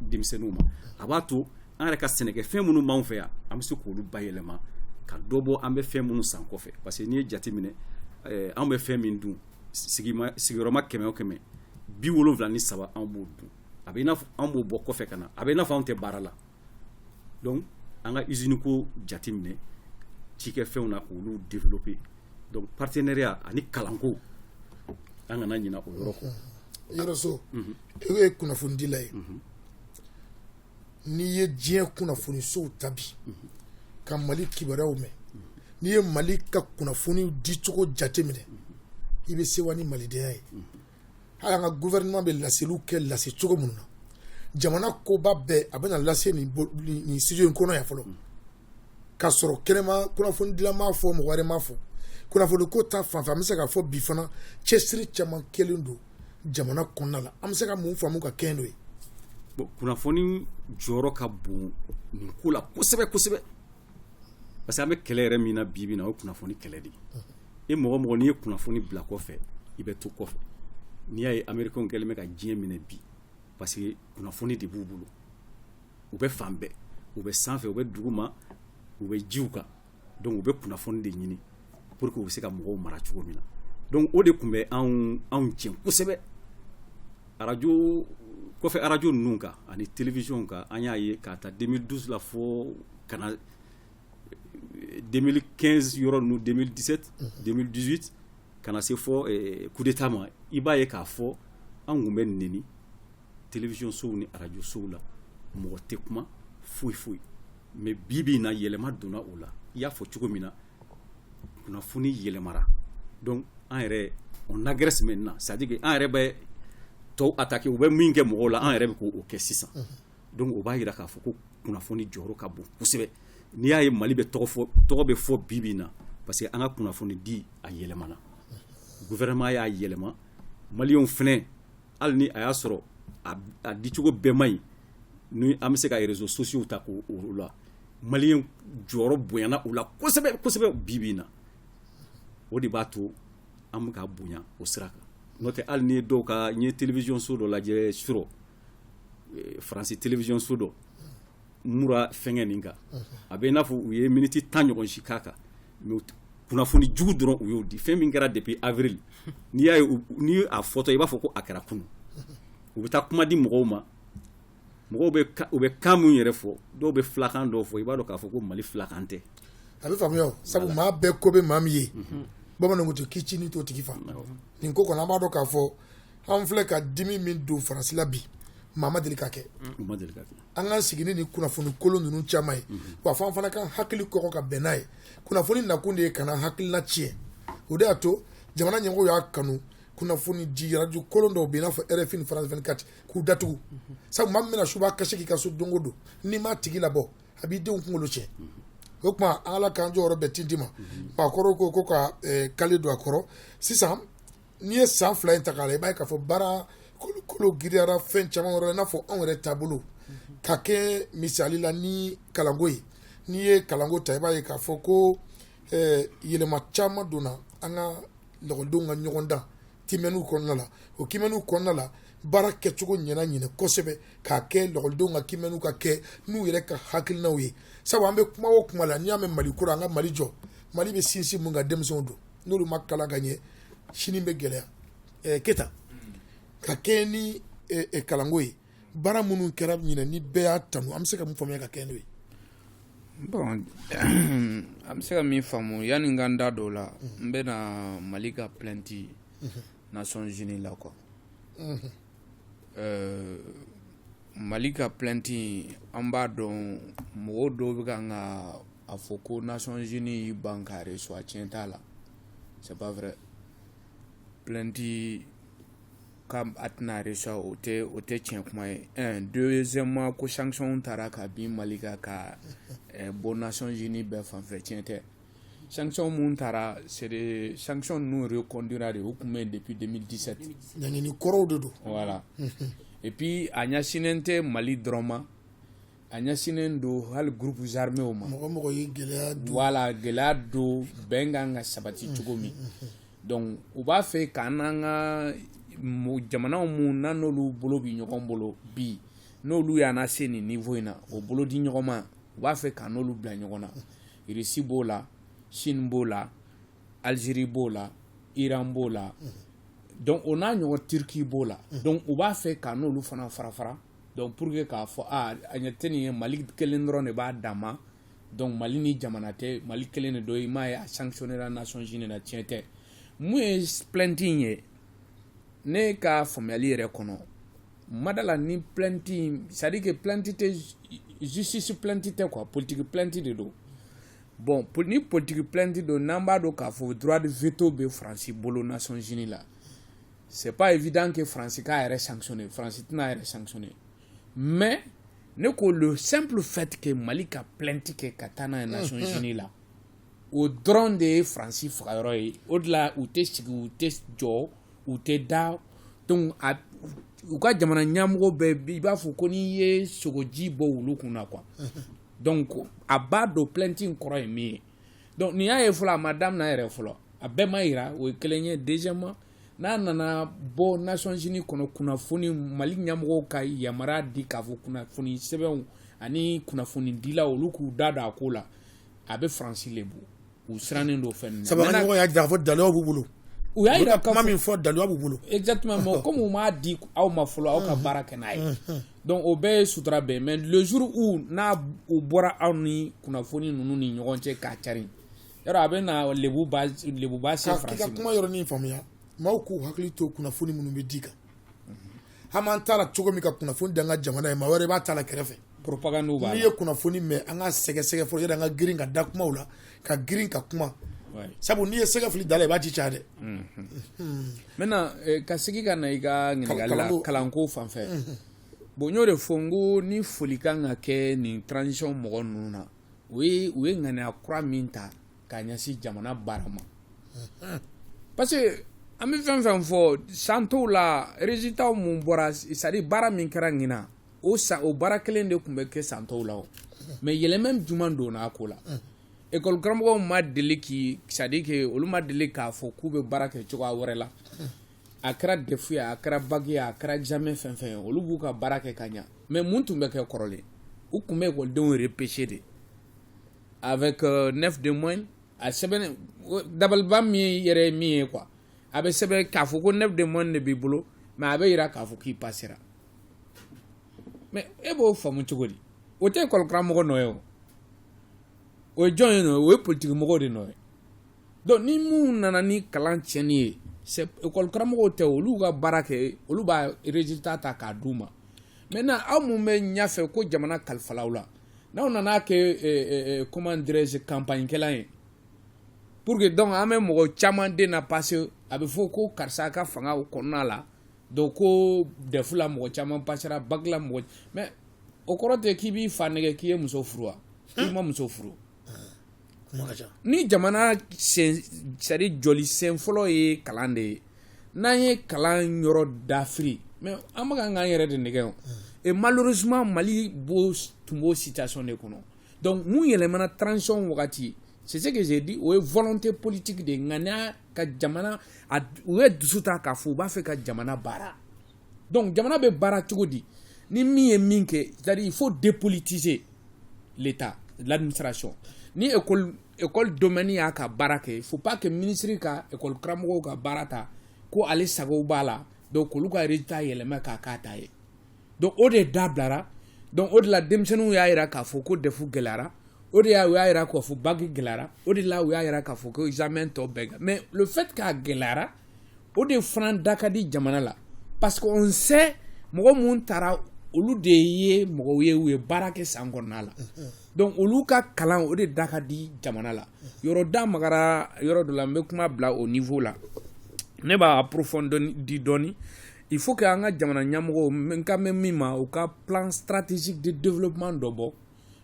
denmisɛnninw ma a b'a to an yɛrɛ ka sɛnɛkɛfɛn minnu b'anw fɛ yan an bɛ se k'olu bayɛlɛma ka dɔ bɔ an bɛ fɛn minnu san kɔfɛ parce que n'i ye jate minɛ anw bɛ fɛn min dun sigiyɔrɔma 100 o 100 73 anw b'o dun a bɛ i n'a fɔ anw b'o bɔ kɔfɛ ka na a bɛ i n'a fɔ anw tɛ baara la donc an ka usine ko jate minɛ cikɛfɛnw na k'olu développer donc partenariat ani kalanko an kana ɲina o yɔrɔ kɔ Yɔrɔso e ye kunnafonidila ye n'i ye diɲɛ kunnafonisow ta bi ka Mali kibaruyaw mɛn n'i ye Mali ka kunnafoni dicogo jate minɛ i bɛ se wa ni malidenya ye hali an ka gouvernement bɛ laseliw kɛ lase cogo minnu na jamana koba bɛɛ a bɛna lase nin studio in kɔnɔ yan fɔlɔ ka sɔrɔ kɛnɛma kunnafonidila m'a fɔ mɔgɔ wɛrɛ m'a fɔ kunnafoni ko ta fanfɛ an bɛ se ka fɔ bi fana cɛsiri caman kɛlen don jamana kɔnɔna la an bɛ se ka mun faamu ka kɛn dɔ ye kunnafoni jɔyɔrɔ ka bon nin ko la kosɛbɛ kosɛbɛ parce que an bɛ kɛlɛ yɛrɛ min na bi bi na o ye kunnafoni kɛlɛ de ye e mɔgɔ n'i ye kunnafoni bila kɔfɛ i bɛ to kɔfɛ n'i y'a ye Américains kɛlen bɛ ka diɲɛ minɛ bi parce que kunnafoni de b'u bolo u bɛ fan bɛɛ u bɛ sanfɛ u bɛ duguma u bɛ jiw kan donc u bɛ kunnafoni de ɲini pour que u bɛ se ka mɔgɔw mara cogo min na donc o de tun bɛ anw tiɲɛ kosɛbɛ radio kɔfɛ radio ninnu kan ani télévision kan an y'a ye k'a ta 2012 la fɔ ka na 2015 yɔrɔ ninnu 2017 2018 ka na se fɔ coup d'état ma i b'a ye k'a fɔ an tun bɛ neni télévision sow ni radio sow la mɔgɔ tɛ kuma foyi mais bi bi in na yɛlɛma donna o la i y'a fɔ cogo min na kunnafoni yɛlɛmara donc an yɛrɛ on agresse maintenant c'est à dire que an yɛrɛ bɛ tɔw attaquer u bɛ min kɛ mɔgɔw la an yɛrɛ bɛ k'o kɛ sisan donc o b'a jira k'a fɔ ko kunnafoni jɔyɔrɔ ka bon kosɛbɛ n'i y'a ye Mali bɛ tɔgɔ bɛ fɔ bi bi in na parce que an ka kunnafoni di a yɛlɛmana gouvernement y'a yɛlɛma maliyɛnw fɛnɛ hali ni a y'a sɔrɔ a dicogo bɛɛ man ɲi ni an bɛ se ka réseaux sociaux ta k'o la maliyɛn jɔyɔrɔ bonyana u la kosɛbɛ kosɛbɛ bi bi in na o de b'a to an bɛ ka bonya o sira kan n'o tɛ hali ni ye dɔw ka n ye télévision so dɔ lajɛ surɔ faransi télévision so dɔ mura fɛngɛ nin kan a bɛ i n'a fɔ u ye miniti 10 ɲɔgɔn si k'a kan mais kunnafoni jugu dɔrɔn u y'o di fɛn min kɛra depuis avril n'i y'a ye ni a fɔtɔ i b'a fɔ ko a kɛra kunun u bɛ taa kuma di mɔgɔw ma mɔgɔw u bɛ kan min yɛrɛ fɔ dɔw bɛ filakan dɔw fɔ i b'a dɔn k'a fɔ ko Mali filakan tɛ a bɛ faamuya sabu maa bɛɛ ko bɛ maa min ye bamananw ko kici ni to tigi fa nin ko kɔnɔ an b'a dɔn k'a fɔ an filɛ ka dimi min don faransi la bi maa ma deli ka kɛ an k'an sigi ni kunnafoni kolon ninnu caman ye wa fɔ an fana ka hakili kɔkɔ ka bɛn n'a ye kunnafoni nakun de ye ka na hakilina tiɲɛ o de y'a to jamana ɲɛmɔgɔw y'a kanu kunnafoni di radio kolon dɔw bɛ i n'a fɔ RFI ni France 24 k'u datugu sabu maa min bɛna su b'a kasi k'i ka so don o don n'i m'a tigi labɔ a b'i denw kunkolo tiɲɛ o tuma ala k'an jɔyɔrɔ bɛɛ tinti ma maakɔrɔw ko ka kale don a kɔrɔ sisan n'i ye san 2 in ta k'a la i b'a ye k'a fɔ baara kolo giriyara fɛn caman wɛrɛ i n'a fɔ anw yɛrɛ taabolo ka kɛ misali la ni kalanko ye n'i ye kalanko ta i b'a ye k'a fɔ ko yɛlɛma caman donna an ka lakɔlidenw ka ɲɔgɔn dan kimɛniw kɔnɔna la o kimɛniw kɔnɔna la baara kɛcogo ɲɛna kosɛbɛ k'a kɛ lakɔlidenw ka kimɛniw ka kɛ n'u yɛrɛ ka hakilinaw ye sabu an bɛ kuma o kuma la n'i y'a mɛn mali kura an ka mali jɔ mali bɛ sinsin mun ka denmisɛnw don n'olu ma kalan ka ɲɛ sini bɛ gɛlɛya keta ka kɛ ni kalanko ye baara minnu kɛra ɲinɛ ni bɛɛ y'a tanu an bɛ se ka mun faamuya ka kɛ n'o ye bon an bɛ se ka min faamu yanni n ka n da dɔw la n bɛna mali ka plainte Nations Unies la quoi mali ka plainte an b'a dɔn mɔgɔw dɔw bɛ kan ka a fɔ ko Nations Unies ban ka reçoit tiɲɛ t'a la c'est pas vrai plainte ka a tɛna reçoit o tɛ tiɲɛ kuma ye deuxièmement ko sanction taara ka bin mali kan ka bɔ Nations Unies bɛɛ fanfɛ tiɲɛ tɛ sanction mun taara c'est des sanctions nous reconduira de o kun bɛ depuis 2017 ɲangini kɔrɔw de don voilà et puis a ɲɛsinnen tɛ mali dɔrɔn ma a ɲɛsinnen don hali groupes armés o ma mɔgɔ ye gɛlɛya don voilà gɛlɛya don bɛn kan ka sabati cogo min donc u b'a fɛ k'an n'an ka jamanaw mun n'an n'olu bolo bi ɲɔgɔn bolo bi n'olu y'an se nin niveau in na o bolo di ɲɔgɔn ma u b'a fɛ k'an n'olu bila ɲɔgɔn na Russie b'o la Chine b'o la Algérie b'o la Iran b'o la donc o n'a ɲɔgɔn Turquie b'o la donc u b'a fɛ k'an n'olu fana fara donc pour que k'a fɔ a ɲɛ tɛ nin ye mali kelen dɔrɔn de b'a dan ma donc mali ni jamana tɛ mali kelen de don i m'a ye a sanctionnera Nations Unies na tiɲɛ tɛ mun ye plainte in ye ne ka faamuyali yɛrɛ kɔnɔ madala ni plainte c'est à dire que plainte tɛ justice plainte tɛ quoi politique plainte de don bon ni politique plainte don n'an b'a dɔn k'a fɔ droit de veto bɛ Faransi bolo Nations Unies la c'est pas évident que Faransi k'a yɛrɛ sanctionner Faransi tɛna a yɛrɛ sanctionner mais ne ko le simple fait que mali ka plainte kɛ ka taa n'a ye Nations Unies la o dɔrɔn de ye Faransi fagayɔrɔ ye o de la u tɛ sigi u tɛ jɔ u tɛ da donc u ka jamana ɲɛmɔgɔ bɛɛ i b'a fɔ ko n'i ye sogoji bɔ wulu kun na quoi donc a b'a dɔn plainte in kɔrɔ ye min ye donc nin y'a ye fɔlɔ a ma daminɛ yɛrɛ fɔlɔ a bɛɛ ma yira o ye kelen ye deuxièmement n'a nana bɔ Nations Unies kɔnɔ kunnafoni mali ɲɛmɔgɔw ka yamaruya di k'a fɔ kunnafoni sɛbɛnw ani kunnafoni dilaw olu k'u da don a ko la a bɛ Faransi lebu u sirannen don fɛn ninnu sabu ɲɔgɔn y'a jira k'a fɔ daliluwa b'u bolo u y'a yira kuma min fɔ daliluwa b'u bolo exactement mais comme u m'a di aw ma fɔlɔ aw ka baara kɛ n'a ye donc o bɛɛ ye sutura bɛɛ mais le jour où n'a u bɔra aw ni kunnafoni ninnu ni ɲɔgɔn cɛ k'a cari yɔrɔ a bɛ na lebuba se Faransi ma k'i ka kuma yɔrɔnin faamuya maaw k'u hakili to kunnafoni minnu bɛ di kan hami an t'a la cogo min ka kunnafoni di an ka jamana ye maa wɛrɛ b'a t'a la kɛrɛfɛ propagande b'a la n'i ye kunnafoni mɛn an ka sɛgɛsɛgɛ fɔlɔ yɛrɛ an ka girin ka da kumaw la ka girin ka kuma sabu n'i ye sɛgɛ fili da la i b'a ci caya dɛ maintenant ka segi ka na i ka ɲininkali la kalanko fan fɛ bon n y'o de fɔ n ko ni foli kan ka kɛ nin transition mɔgɔ ninnu na u ye ŋaniya kura min ta k'a ɲɛsin jamana baara ma parce que an bɛ fɛn fɛn fɔ san tɔw la résultat mun bɔra c'est à dire baara min kɛra ɲinan o baara kelen de tun bɛ kɛ san tɔw la o mais yɛlɛma jumɛn donna a ko la école karamɔgɔw ma deli c'est à dire que olu ma deli k'a fɔ k'u bɛ baara kɛ cogoya wɛrɛ la a kɛra defu ye a kɛra bac ye a kɛra examen fɛn fɛn ye olu b'u ka baara kɛ ka ɲa mais mun tun bɛ kɛ kɔrɔlen u tun bɛ écoledenw repêcher de avec 9 de moyenne a sɛbɛn dabaliba min yɛrɛ ye min ye quoi a bɛ sɛbɛn k'a fɔ ko 9 de moyenne de b'i bolo mais a bɛ yira k'a fɔ k'i passera mais e b'o faamu cogo di o tɛ école karamɔgɔ nɔ ye o ye jɔn ye nɔ o ye politique mɔgɔw de nɔ ye donc ni mun nana ni kalan tiɲɛni ye c'est école karamɔgɔw tɛ olu ka baara kɛ olu b'a résultat ta k'a d'u ma maintenant aw mun bɛ ɲɛfɛ ko jamana kalifalaw la n'aw nana kɛ comment dirais-je campagne kɛla ye pour que donc an bɛ mɔgɔ caman den na passer a bɛ fɔ ko karisa ka fanga kɔnɔna la donc ko defu la mɔgɔ caman passera bac la mɔgɔ mais o kɔrɔ tɛ k'i b'i fa nɛgɛ k'i ye muso furu wa i ma muso furu ni jamana c'est-à-dire joli sen fɔlɔ ye kalan de ye n'an ye kalan yɔrɔ dafiri mais an bɛ k'an yɛrɛ de nɛgɛ et malheureusement Mali tun b'o situation de kɔnɔ donc mun yɛlɛmana transition wagati c'est ce que j'ai dit o ye volonté politique de ŋaniya ka jamana u ye dusu ta k'a fɔ u b'a fɛ ka jamana baara donc jamana bɛ baara cogo di ni min ye min kɛ c'est-à-dire il faut dépolitiser l'État l'administration ni école domaine y'a ka baara kɛ il faut pas que ministre ka école karamɔgɔw ka baara ta ko ale sago b'a la donc olu ka résultat yɛlɛma k'a k'a ta ye donc o de dabilara donc o de la denmisɛnninw y'a yira k'a fɔ ko defu gɛlɛyara o de y'a yira k'a fɔ bac gɛlɛyara o de la u y'a yira k'a fɔ ko examen tɔ bɛɛ mais le fait k'a gɛlɛyara o de fana da ka di jamana la parce que on sait mɔgɔ mun taara olu de ye mɔgɔw ye u ye baara kɛ san kɔnɔna la donc olu ka kalan o de da ka di jamana la yɔrɔ da magara yɔrɔ dɔ la n bɛ kuma bila o niveau la ne b'a approfondi dɔɔni il faut que an ka jamana ɲɛmɔgɔw n ka mɛn min ma u ka plan stratégique de développement dɔ bɔ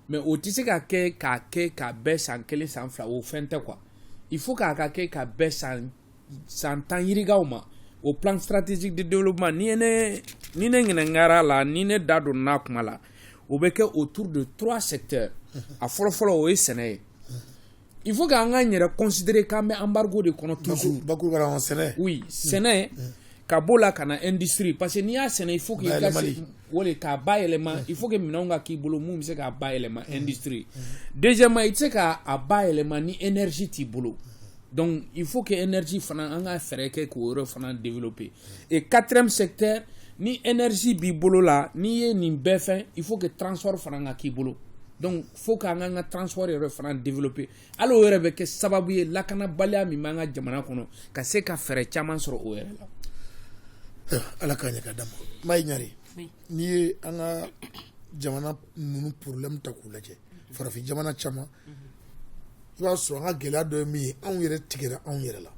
mais o tɛ se ka kɛ ka bɛɛ san 1 san 2 o fɛn tɛ quoi il faut k'a ka kɛ ka bɛɛ san 10 yirigaw ma o plan stratégique de développement ni ne ɲininkara la ni ne da don n'a kuma la o bɛ kɛ autour de 3 secteurs a fɔlɔfɔlɔ o ye sɛnɛ ye il faut k'an ka yɛrɛ considérer k'an bɛ embargo de kɔnɔ toujours bakurubala sɛnɛ oui sɛnɛ ka bɔ la ka na industrie parce que n'i y'a sɛnɛ il faut que wale k'a bayɛlɛma il faut que minɛnw ka k'i bolo mun bɛ se k'a bayɛlɛma industrie deuxièmement i tɛ se k'a bayɛlɛma ni énergie t'i bolo donc il faut que énergie fana an ka fɛɛrɛ kɛ k'o yɔrɔ fana développer et 4e secteur ni énergie b'i bolo la n'i ye nin bɛɛ fɛn il faut que transport fana ka k'i bolo donc faut que an ka transport yɛrɛ fana développer hali o yɛrɛ bɛ kɛ sababu ye lakanabaliya min b'an ka jamana kɔnɔ ka se ka fɛɛrɛ caman sɔrɔ o yɛrɛ la ala k'a ɲɛ ka d'a ma Mayi Ɲare n'i ye an ka jamana ninnu problème ta k'u lajɛ farafin jamana caman i b'a sɔrɔ an ka gɛlɛya dɔ ye min ye anw yɛrɛ tigɛra anw yɛrɛ la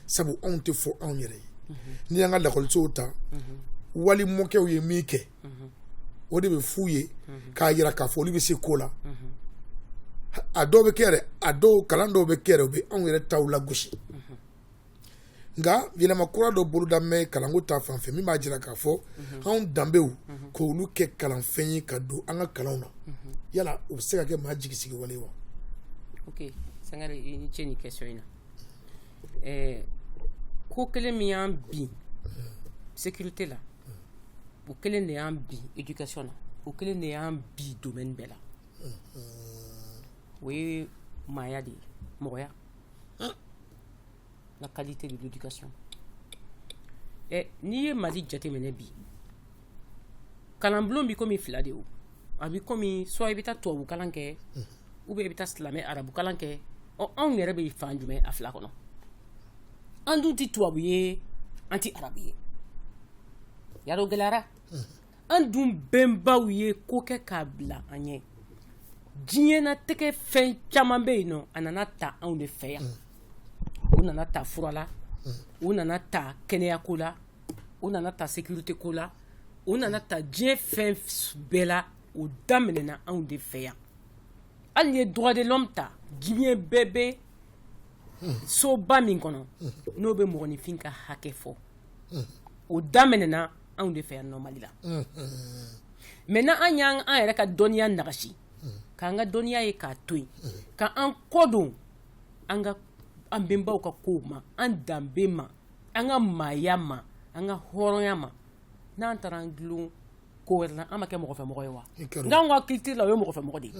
sabu anw tɛ fɔ anw yɛrɛ ye n'i y'an ka lakɔlisow ta wali mɔkɛw ye min kɛ o de bɛ f'u ye k'a jira k'a fɔ olu bɛ se ko la a dɔw bɛ kɛ yɛrɛ a dɔw kalan dɔw bɛ kɛ yɛrɛ u bɛ anw yɛrɛ taw lagosi nka yɛlɛma kura dɔ boloda mɛn kalanko ta fanfɛ min b'a jira k'a fɔ anw danbew k'olu kɛ kalanfɛn ye ka don an ka kalanw na yala o bɛ se ka kɛ maa jigisigi wale wa ok Sangare i ni ce ni question in na ko kelen min y'an bin sécurité la o kelen de y'an bin éducation na o kelen de y'an bin domaine bɛɛ la o ye maaya de ye mɔgɔya la qualité de l'éducation n'i ye Mali jateminɛ bi kalanbulon bi komi fila de o a bi komi soit i bɛ taa tubabu kalan kɛ ou bien i bɛ taa silamɛ arabu kalan kɛ anw yɛrɛ bɛ fan jumɛn a fila kɔnɔ an dun tɛ tubabu ye an tɛ arabu ye yarɔ o gɛlɛyara an dun bɛnbaw ye ko kɛ k'a bila an ɲɛ diɲɛnatigɛ fɛn caman bɛ yen nɔ a nana ta anw de fɛ yan u nana ta fura la u nana ta kɛnɛyako la u nana ta sécurité ko la u nana ta diɲɛ fɛn bɛɛ la o daminɛna anw de fɛ yan hali ye droit de l'homme ta diɲɛ bɛɛ bɛ soba min kɔnɔ n'o bɛ mɔgɔninfin ka hakɛ fɔ o daminɛna anw de fɛ yan nɔ Mali la maintenant an y'an yɛrɛ ka dɔnniya nagasi k'an ka dɔnniya ye k'a to yen k'an kɔdon an bɛnbaw ka kow ma an danbe ma an ka maaya ma an ka hɔrɔnya ma n'an taara an dulon ko wɛrɛ la an ma kɛ mɔgɔ fɛ mɔgɔ ye wa n'anw ka culture la o ye mɔgɔ fɛ mɔgɔ de ye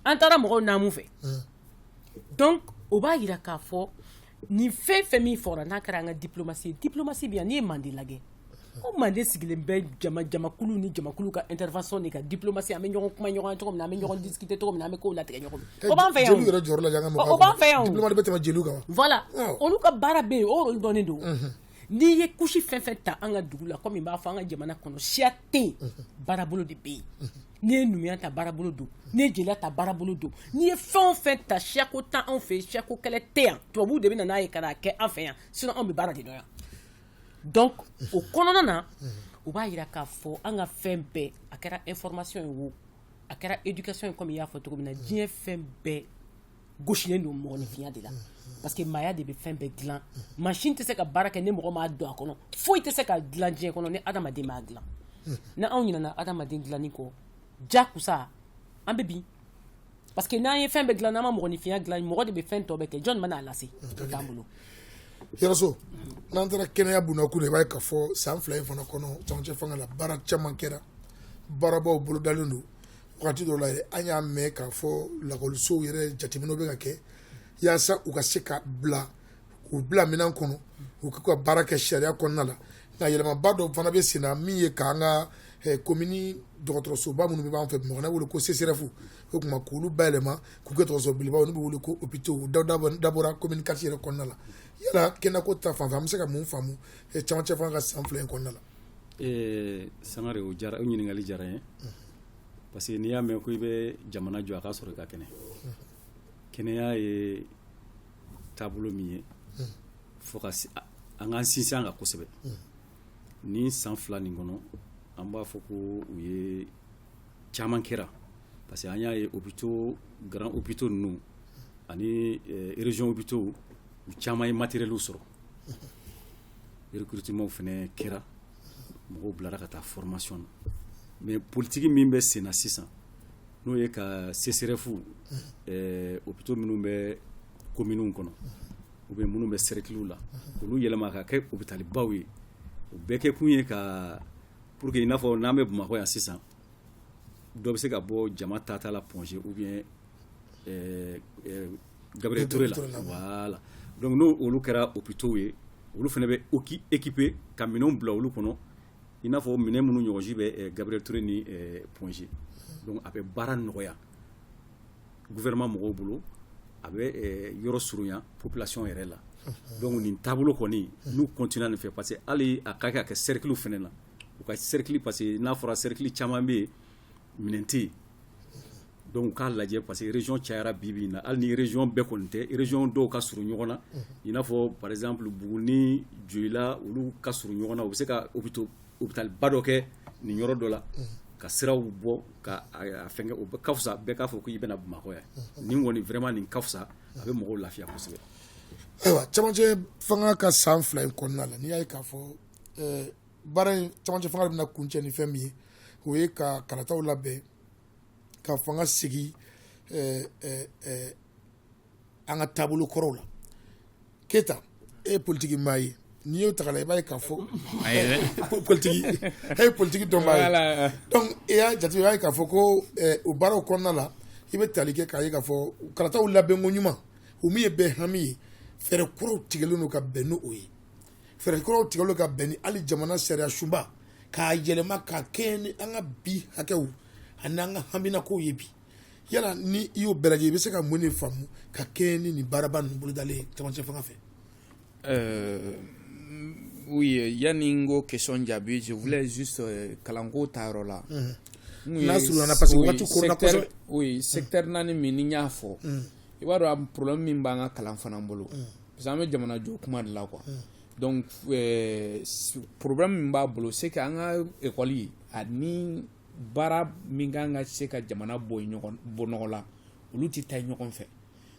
an taara mɔgɔw naamu fɛ donc o b'a jira k'a fɔ nin fɛn fɛn min fɔra n'a kɛra an ka diplomatie bɛ yan n'i ye Mande lajɛ ko mande sigilen bɛ jamakulu ni jamakulu ka intervention ni ka diplomatie an bɛ ɲɔgɔn kuma ɲɔgɔn cogo min na an bɛ ɲɔgɔn discuter cogo min na an bɛ kow latigɛ ɲɔgɔn min o b'an fɛ yan jeliw yɛrɛ jɔyɔrɔ la yan ka mɔgɔw o b'an fɛ yan diplomate bɛ tɛmɛ jeliw kan voilà olu ka baara bɛ yen o dɔnnen don n'i ye couche fɛn fɛn ta an ka dugu la comme n b'a fɔ an ka jamana kɔnɔ siya tɛ yen baarabolo de bɛ yen n'i ye numuya ta baarabolo don n'i ye jeliya ta baarabolo don n'i ye fɛn o fɛn ta siyako tan anw fɛ yen siyako kɛlɛ tɛ yan tubabuw de bɛ na n'a ye ka n'a kɛ an fɛ yan sinon anw bɛ baara de dɔn yan donc o kɔnɔna na u b'a jira k'a fɔ an ka fɛn bɛɛ a kɛra information ye o a kɛra éducation ye comme i y'a fɔ cogo min na diɲɛ fɛn bɛɛ gosilen don mɔgɔninfinya de la parce que maaya de bɛ fɛn bɛɛ dilan machine tɛ se ka baara kɛ ni mɔgɔ m'a don a kɔnɔ foyi tɛ se ka dilan diɲɛ kɔnɔ ni adamaden m'a dilan ni anw ɲinɛna adamaden dilanni kɔ jakusa an bɛ bin parce que n'an ye fɛn bɛɛ dilan n'an ma mɔgɔninfinya dilan mɔgɔ de bɛ fɛn tɔ bɛɛ kɛ jɔn bɛna a lase o t'an bolo yaraso n'an taara kɛnɛya bunakun na i b'a ye k'a fɔ san 2 in fana kɔnɔ camancɛ fanga la baara caman kɛra baarabaw bolodalen don wagati dɔw la yɛrɛ an y'a mɛn k'a fɔ lakɔlisow yɛrɛ jateminɛw bɛ ka kɛ yaasa u ka se ka bila u bila minɛn kɔnɔ u k'u ka baara kɛ sariya kɔnɔna la nka yɛlɛmaba dɔ fana bɛ sen na min ye k'an ka komini dɔgɔtɔrɔsoba minnu b'an fɛ Bamakɔ n'a wele ko CCRF o tuma k'olu bayɛlɛma k'u kɛ dɔgɔtɔrɔso belebeleba n'u bɛ wele ko hôpitaux dabɔra komini quartier yɛrɛ kɔnɔna la yala kɛnɛko ta fanfɛ an bɛ se ka mun faamu camancɛ fanga ka san 2 in kɔnɔna la. Sangare o ɲininkali diyara n ye parce que n'i y'a mɛn ko i bɛ jamana jɔ a ka sɔrɔ i ka kɛnɛ kɛnɛya ye taabolo min ye fo ka an k'an sinsin an kan kosɛbɛ ni san 2 nin kɔnɔ an b'a fɔ ko u ye caman kɛra parce que an y'a ye hôpitaux grand hôpitaux ninnu ani région hôpitaux u caman ye matériels sɔrɔ recrutement fana kɛra mɔgɔw bilara ka taa formation na mais politique min bɛ sen na sisan n'o ye ka CCRF hôpitaux minnu bɛ communes kɔnɔ ou bien minnu bɛ cercles la olu yɛlɛma ka kɛ hôpitalibaw ye o bɛɛ kɛ kun ye ka pour que i n'a fɔ n'an bɛ Bamakɔ yan sisan dɔ bɛ se ka bɔ jama tata la Pongé ou bien Gabriel Touré la voilà donc n'o olu kɛra hôpitaux ye olu fana bɛ équipé ka minɛnw bila olu kɔnɔ i n'a fɔ minɛn minnu ɲɔgɔnji bɛ Gabriel Touré ni Pongé donc a bɛ baara nɔgɔya gouvernement mɔgɔw bolo a bɛ yɔrɔ surunya population yɛrɛ la donc nin taabolo kɔni n'u continue nin fɛ parce que hali a ka kɛ cercle fana na u ka cercle parce que n'a fɔra cercle caman bɛ yen minɛn tɛ yen donc k'a lajɛ parce que région cayara bi na hali ni région bɛɛ kɔni tɛ région dɔw ka surun ɲɔgɔn na i n'a fɔ par exemple Buguni Joyila olu ka surun ɲɔgɔn na u bɛ se ka hôpitalba dɔ kɛ nin yɔrɔ dɔ la ka siraw bɔ ka a fɛnkɛ o ka fisa bɛɛ k'a fɔ ko i bɛna Bamakɔ yan nin kɔni vraiment nin ka fisa a bɛ mɔgɔw lafiya kosɛbɛ. Ayiwa camancɛ fanga ka san 2 in kɔnɔna la n'i y'a ye k'a fɔ baara in camancɛ fanga bɛna kuncɛ ni fɛn min ye o ye ka kalataw labɛn ka fanga sigi an ka taabolo kɔrɔw la Keyita e ye politique maa ye n'i y'o ta ka lajɛ i b'a ye k'a fɔ politique dɔnbaa ye donc i y'a jate i b'a ye k'a fɔ ko o baaraw kɔnɔna la i bɛ tali kɛ k'a ye k'a fɔ kalataw labɛnko ɲuman o min ye bɛɛ hami ye fɛɛrɛ kuraw tigɛlen don ka bɛn n'o ye fɛɛrɛ kuraw tigɛlen don ka bɛn ni hali jamana sariya sunba k'a yɛlɛma k'a kɛ ni an ka bi hakɛw ani an ka haminakow ye bi yala ni i y'o bɛɛ lajɛ i bɛ se ka mun de faamu ka kɛ ni nin baaraba ninnu bolodalen ye camancɛ fanga fɛ. Oui, Yaningo question jaabi, je voulais juste kalanko ta yɔrɔ la. Oui, secteur naani min ni y'a fɔ i b'a dɔn problème min b'an ka kalan fana bolo parce que an bɛ jamana jɔ kuma de la quoi donc problème min b'a bolo c'est que an ka école ani baara min kan ka se ka jamana bɔ ɲɔgɔn la olu tɛ taa ɲɔgɔn fɛ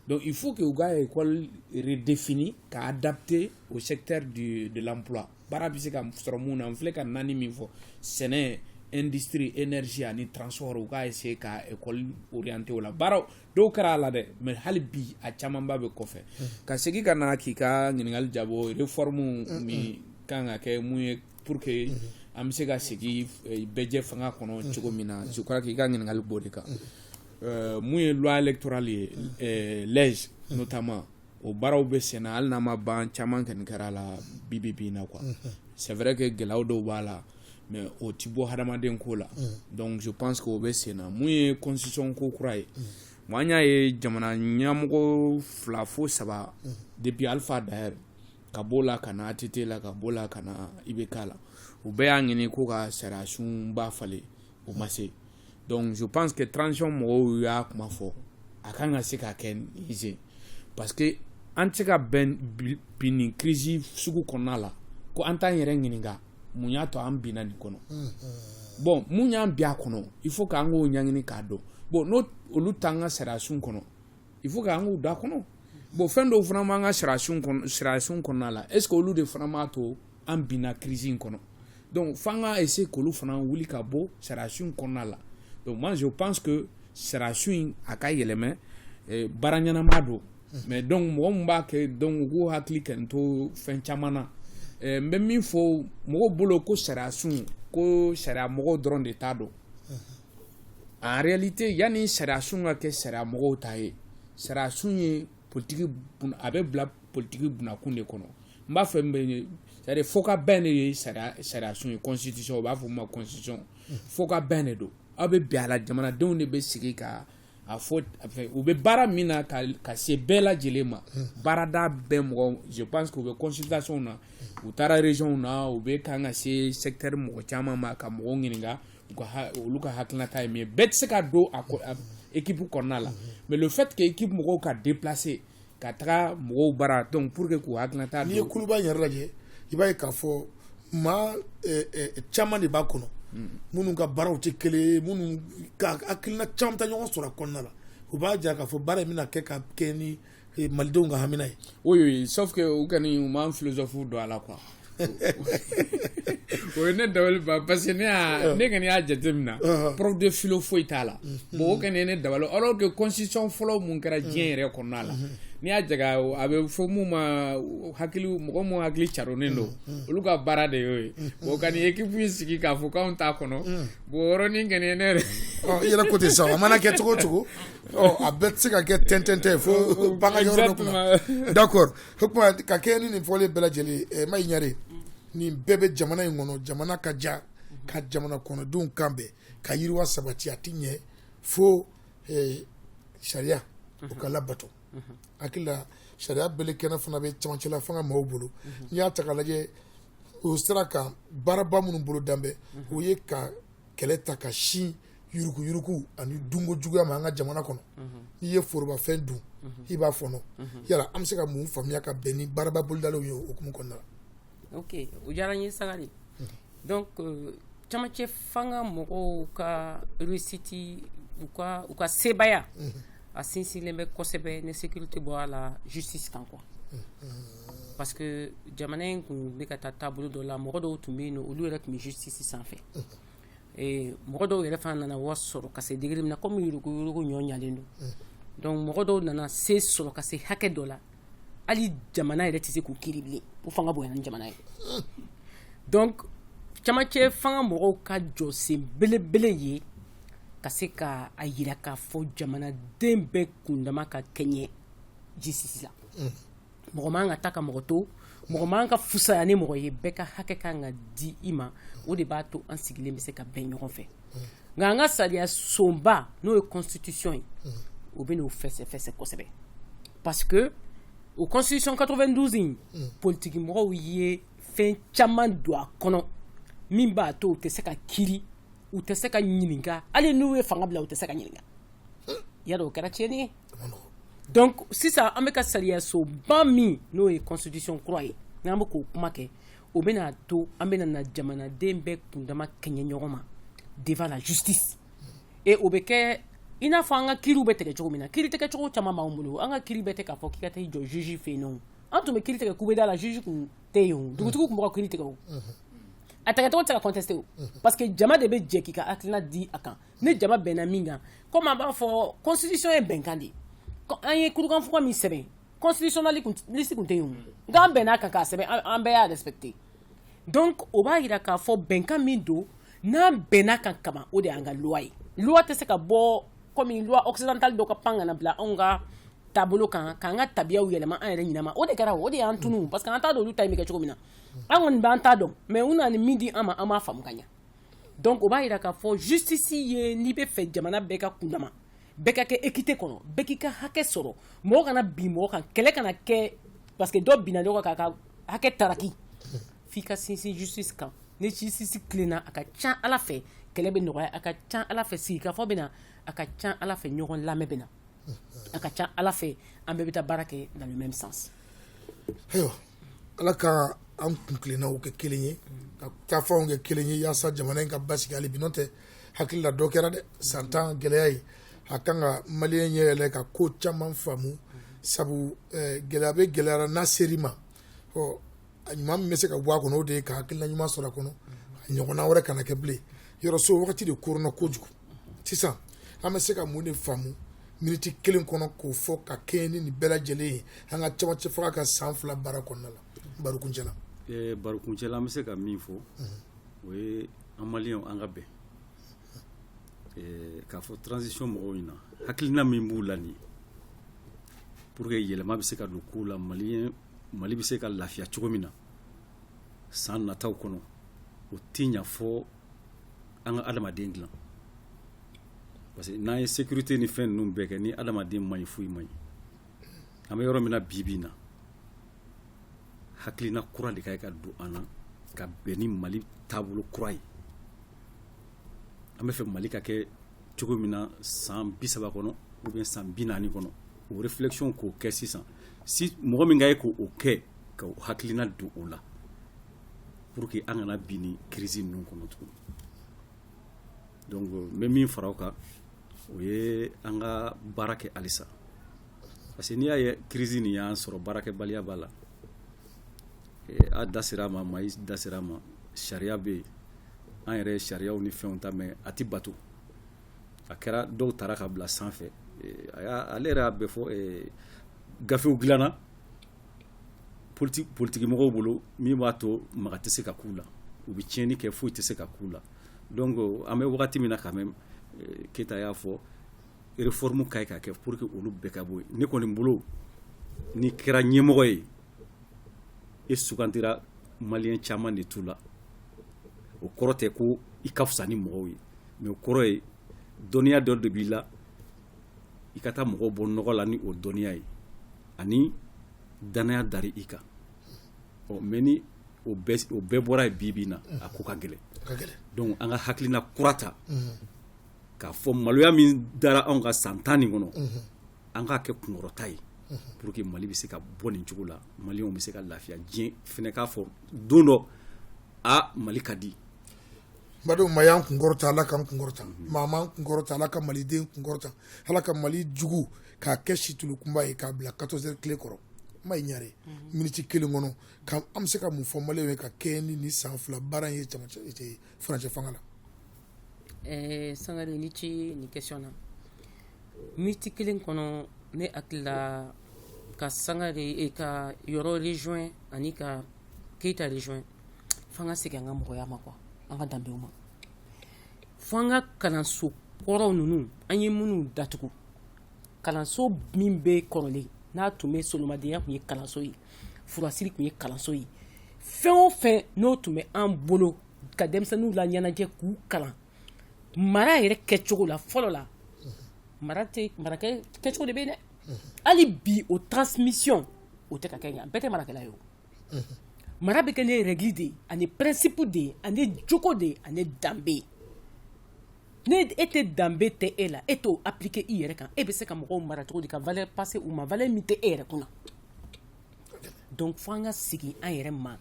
donc il faut que u ka école redéfinie ka adapter au secteur de l'emploi baara bɛ se ka sɔrɔ mun na n filɛ ka naani min fɔ sɛnɛ industrie énergie ani transport u ka essayer ka école orienté o la baara dɔw kɛra a la dɛ mais hali bi a camanba bɛ kɔfɛ ka segin ka na k'i ka ɲininkali jaabi réforme min kan ka kɛ mun ye pour que an bɛ se ka segin bɛɛ fanga kɔnɔ cogo min na je crois k'i ka ɲininkali b'o de kan mun ye loi électorale ye lège notamment o baaraw bɛ sen na hali n'a ma ban caman kɔni kɛra a la bi na quoi c'est vrai que gɛlɛyaw dɔw b'a la mais o ti bɔ hadamaden ko la donc je pense que o bɛ sen na mun ye constitution ko kura ye moi an y'a ye jamana ɲɛmɔgɔ 2 fo 3 depuis Alpha Daher ka bɔ la ka na ATT la ka bɔ la ka na IBK la u bɛɛ y'a ɲini ko ka sariyasun ba falen o ma se donc je pense que transition mɔgɔw y'a kuma fɔ a kan ka se ka kɛ ize parce que an tɛ se ka bɛn bi nin crise sugu kɔnɔna la ko an t'an yɛrɛ ɲininka mun y'a to an binna nin kɔnɔ bon mun y'an bi a kɔnɔ il faut k'an k'o ɲɛɲini k'a dɔn bon n'o olu t'an ka sariyasun kɔnɔ il faut k'an k'o da kɔnɔ bon fɛn dɔw fana b'an ka sariyasun kɔnɔna la est ce que olu de fana b'a to an binna crise in kɔnɔ donc f'an ka essayer k'olu fana wuli ka bɔ sariyasun kɔnɔna la donc moi je pense que sariyasun a ka yɛlɛmɛ baara ɲɛnama don mais donc mɔgɔ mun b'a kɛ donc u k'u hakili kɛ n to fɛn caman na n bɛ min fɔ mɔgɔw bolo ko sariyasun ko sariya mɔgɔw dɔrɔn de t'a dɔn en réalité yanni sariyasun ka kɛ sariya mɔgɔw ta ye sariyasun ye politiki a bɛ bila politiki bunakun de kɔnɔ n b'a fɛ c'est-à-dire fo ka bɛn de ye sariyasun ye constitution u b'a fɔ ma constitution fo ka bɛn de don aw bɛ bɛn a la jamanadenw de bɛ sigi ka a fɔ u bɛ baara min na ka se bɛɛ lajɛlen ma baarada bɛɛ mɔgɔ je pense que u bɛ consultation na u taara région na u bɛ kan ka se secteur mɔgɔ caman ma ka mɔgɔw ɲininka olu ka hakilinata ye mais bɛɛ tɛ se ka don a équipe kɔnɔna la mais le fait que équipe mɔgɔw ka déplacer ka taga mɔgɔw baara donc pour que k'u hakilinata n'i ye kuluba yɛrɛ lajɛ i b'a ye k'a fɔ maa caman de b'a kɔnɔ minnu ka baaraw tɛ kelen minnu ka hakilina caman ta ɲɔgɔn sɔrɔ a kɔnɔna la u b'a jira k'a fɔ baara in bɛna kɛ ka kɛ ni malidenw ka hamina ye oui sauf que u kɔni u m'an philosophe don a la quoi o ye ne dabali ba parce que ne kɔni y'a jateminɛ prof de philo foyi t'a la bon o kɔni ye ne dabali alors que constitution fɔlɔ mun kɛra diɲɛ yɛrɛ kɔnɔna la n'i y'a jaga a bɛ fɔ mun ma mɔgɔ mun hakili caronnen don olu ka baara de y'o ye o ka nin équipe in sigi k'a fɔ k'anw t'a kɔnɔ bon o yɔrɔnin kɔni ye ne yɛrɛ i yɛrɛ ko ten sa a mana kɛ cogo o cogo a bɛɛ tɛ se ka kɛ tɛntɛntɛn fo banga yɔrɔ dɔ kunna d'accord o tuma ka kɛ ni nin fɔlen bɛɛ lajɛlen Mayi Ɲare nin bɛɛ bɛ jamana in kɔnɔ jamana ka ja ka jamana kɔnɔdenw kan bɛn ka yiriwa sabati a ti ɲɛ fo sariya o ka labato hakili la sariya bɛɛ kɛnɛ fana bɛ camancɛla fanga maaw bolo n'i y'a ta k'a lajɛ o sira kan baaraba minnu bolo danbɛ o ye ka kɛlɛ ta ka sin yuruku ani dunko juguya ma an ka jamana kɔnɔ n'i ye forobafɛn dun i b'a fɔnɔ yala an bɛ se ka mun faamuya ka bɛn ni baaraba bolodalaw ye o hukumu kɔnɔna la ok o diyara n ye Sagari donc camancɛ fanga mɔgɔw ka réussite u ka sebaya a sinsinlen bɛ kosɛbɛ ni sécurité bɔra la justice kan quoi parce que jamana in kun bɛ ka taa taabolo dɔ la mɔgɔ dɔw tun bɛ yen nɔ olu yɛrɛ tun bɛ justice sanfɛ mɔgɔ dɔw yɛrɛ fana nana wari sɔrɔ ka se degré min na comme yurugu ɲɔ ɲalen don donc mɔgɔ dɔw nana se sɔrɔ ka se hakɛ dɔ la hali jamana yɛrɛ tɛ se k'u kiri bilen o fanga bonyana ni jamana ye donc camancɛ fanga mɔgɔw ka jɔsen belebele ye ka se ka a yira k'a fɔ jamanaden bɛɛ kundama ka kɛɲɛ justice la mɔgɔ man ka taa ka mɔgɔ to mɔgɔ man ka fusaya ni mɔgɔ ye bɛɛ ka hakɛ kan ka di i ma o de b'a to an sigilen bɛ se ka bɛn ɲɔgɔn fɛ nka an ka sariya sonba n'o ye constitution ye o bɛ n'o fɛsɛfɛsɛ kosɛbɛ parce que o constitution 92 in politiki mɔgɔw ye fɛn caman don a kɔnɔ min b'a to u tɛ se ka kiri u tɛ se ka ɲininka hali n'u ye fanga bila u tɛ se ka ɲininka yadɔ o kɛra tiɲɛni ye donc sisan an bɛ ka sariya soba min n'o ye constitution kura ye n'an bɛ k'o kuma kɛ o bɛna to an bɛna na jamanaden bɛɛ kundama kɛɲɛ ɲɔgɔn ma devant la justice et o bɛ kɛ i n'a fɔ an ka kiriw bɛ tigɛ cogo min na kiri tigɛ cogo caman b'an bolo an ka kiri bɛ tɛ k'a fɔ k'i ka taa i jɔ juge fɛ yen nɔ an tun bɛ kiri tigɛ kubeda la juge kun tɛ yen o dugutigiw tun bɛ ka kiri tigɛ o a tɛgɛtɔgɔ tɛ se ka contester o parce que jama de bɛ jɛ k'i ka hakilina di a kan ni jama bɛnna min kan comme an b'a fɔ constitution ye bɛnkan de ye an ye kurukanfuga min sɛbɛn constitutionnaliste kun tɛ yen o nka an bɛnna kan k'a sɛbɛn an bɛɛ y'a respecté donc o b'a jira k'a fɔ bɛnkan min don n'an bɛnna kan kama o de y'an ka loi ye loi tɛ se ka bɔ comme loi occidentale dɔ ka pan kana bila anw ka taabolo kan k'an ka tabiyaw yɛlɛma an yɛrɛ ɲinama o de kɛra o de y'an tunu parce que an t'a dɔn olu ta in bɛ kɛ cogo min na an kɔni b'an t'a dɔn mais u nana ni min di an ma an b'a faamu ka ɲa donc o b'a yira k'a fɔ justice ye n'i bɛ fɛ jamana bɛɛ ka kundama bɛɛ ka kɛ équité kɔnɔ bɛɛ k'i ka hakɛ sɔrɔ mɔgɔ kana bin mɔgɔ kan kɛlɛ kana kɛ parce que dɔ binna dɔ kan k'a ka hakɛ taraki f'i ka sinsin justice kan ni justice tilenna a ka ca ala fɛ kɛlɛ bɛ nɔgɔya a ka ca ala fɛ sigikafɔ bɛ na a ka ca ala fɛ ɲɔgɔn lamɛn bɛ na a ka ca ala fɛ an bɛɛ bɛ taa baara kɛ dans le même sens ayiwa ala ka an kun tilennaw kɛ kelen ye ka taafanw kɛ kelen ye yaasa jamana in ka basigi hali bi n'o tɛ hakili la dɔ kɛra dɛ san 10 gɛlɛya ye a kan ka maliyɛn ɲɛ yɛlɛ ka ko caman faamu sabu gɛlɛya bɛ gɛlɛyara n'a ser'i ma a ɲuman min bɛ se ka bɔ a kɔnɔ o de ye ka hakilina ɲuman sɔrɔ a kɔnɔ a ɲɔgɔnna wɛrɛ kana kɛ bilen yɔrɔ so wagati de koronna kojugu sisan an bɛ se ka mun de faamu miniti kelen kɔnɔ k'o fɔ ka kɛɲɛ ni nin bɛɛ lajɛlen ye an ka camancɛ faga ka san 2 baara kɔnɔna la barukuncɛ la barukuncɛ la an bɛ se ka min fɔ o ye an maliyɛnw an ka bɛn k'a fɔ transition mɔgɔw ɲɛna hakilina min b'u la nin pour que yɛlɛma bɛ se ka don kow la mali bɛ se ka lafiya cogo min na san nataw kɔnɔ o tɛ ɲa fɔ an ka adamaden dilan parce que n'an ye sécurité ni fɛn ninnu bɛɛ kɛ ni adamaden man ɲi foyi man ɲi an bɛ yɔrɔ min na bi na hakilina kura de ka don an na ka bɛn ni mali taabolo kura ye an bɛ fɛ mali ka kɛ cogo min na san 30 kɔnɔ ou bien san 40 kɔnɔ o réflexion k'o kɛ sisan si mɔgɔ min ka ye k'o kɛ ka hakilina don o la pour que an kana bi ni crise ninnu kɔnɔ tuguni donc n bɛ min fara o kan o ye an ka baara kɛ halisa parce que n'i y'a ye crise nin y'an sɔrɔ baarakɛbaliya b'a la a da sera a ma maa da sera a ma sariya bɛ yen an yɛrɛ sariyaw ni fɛnw ta mɛ a tɛ bato a kɛra dɔw taara ka bila sanfɛ ale yɛrɛ y'a bɛɛ fɔ gafew dilanna politiki mɔgɔw bolo min b'a to maga tɛ se ka k'u la u bɛ tiɲɛni kɛ foyi tɛ se ka k'u la donc an bɛ wagati min na quand même Keyita y'a fɔ réforme ka kɛ pour que olu bɛɛ ka bɔ yen ne kɔni bolo ni kɛra ɲɛmɔgɔ ye e sugantira maliyɛn caman de t'u la o kɔrɔ tɛ ko i ka fisa ni mɔgɔw ye mais o kɔrɔ ye dɔnniya dɔ de b'i la i ka taa mɔgɔw bɔ nɔgɔ la ni o dɔnniya ye ani danaya dari i kan mais ni o bɛɛ bɔra ye bi na a ko ka gɛlɛn donc an ka hakilina kura ta k'a fɔ maloya min dara anw ka san 10 nin kɔnɔ an k'a kɛ kunkɔrɔta ye pour que mali bɛ se ka bɔ nin cogo la maliyɛnw bɛ se ka lafiya diɲɛ fɛnɛ k'a fɔ don dɔ mali ka di badenw ma y'an kunkɔrɔta ala k'an kunkɔrɔta maa m'an kunkɔrɔta ala ka maliden kunkɔrɔta ala ka mali jugu k'a kɛ situlukunba ye k'a bila 14 heures tile kɔrɔ ma ɲare miniti kelen kɔnɔ an bɛ se ka mun fɔ maliyɛnw ye ka kɛ ni san 2 baara ye furancɛ fanga la Sangare ni ci ni question na miniti kelen kɔnɔ ne hakili la ka Sangare ka yɔrɔ rejoint ani ka Keyita rejoint f'an ka segin an ka mɔgɔya ma quoi an ka danbew ma fo an ka kalanso kɔrɔw ninnu an ye minnu datugu kalanso min bɛ kɔrɔlen n'a tun bɛ solomadenya tun ye kalanso ye furasiri tun ye kalanso ye fɛn o fɛn n'o tun bɛ an bolo ka denmisɛnninw la ɲɛnajɛ k'u kalan mara yɛrɛ kɛcogo la fɔlɔ la mara kɛcogo de bɛ yen dɛ hali bi o transmission o tɛ ka kɛ ɲa bɛɛ tɛ marakɛla ye o mara bɛ kɛ ne règle de ani principe de ani jogo de ani danbe ne e tɛ danbe tɛ e la e t'o appliquer i yɛrɛ kan e bɛ se ka mɔgɔw mara cogo di ka valeur passer u ma valeur min tɛ e yɛrɛ kunna donc fo an ka segin an yɛrɛ ma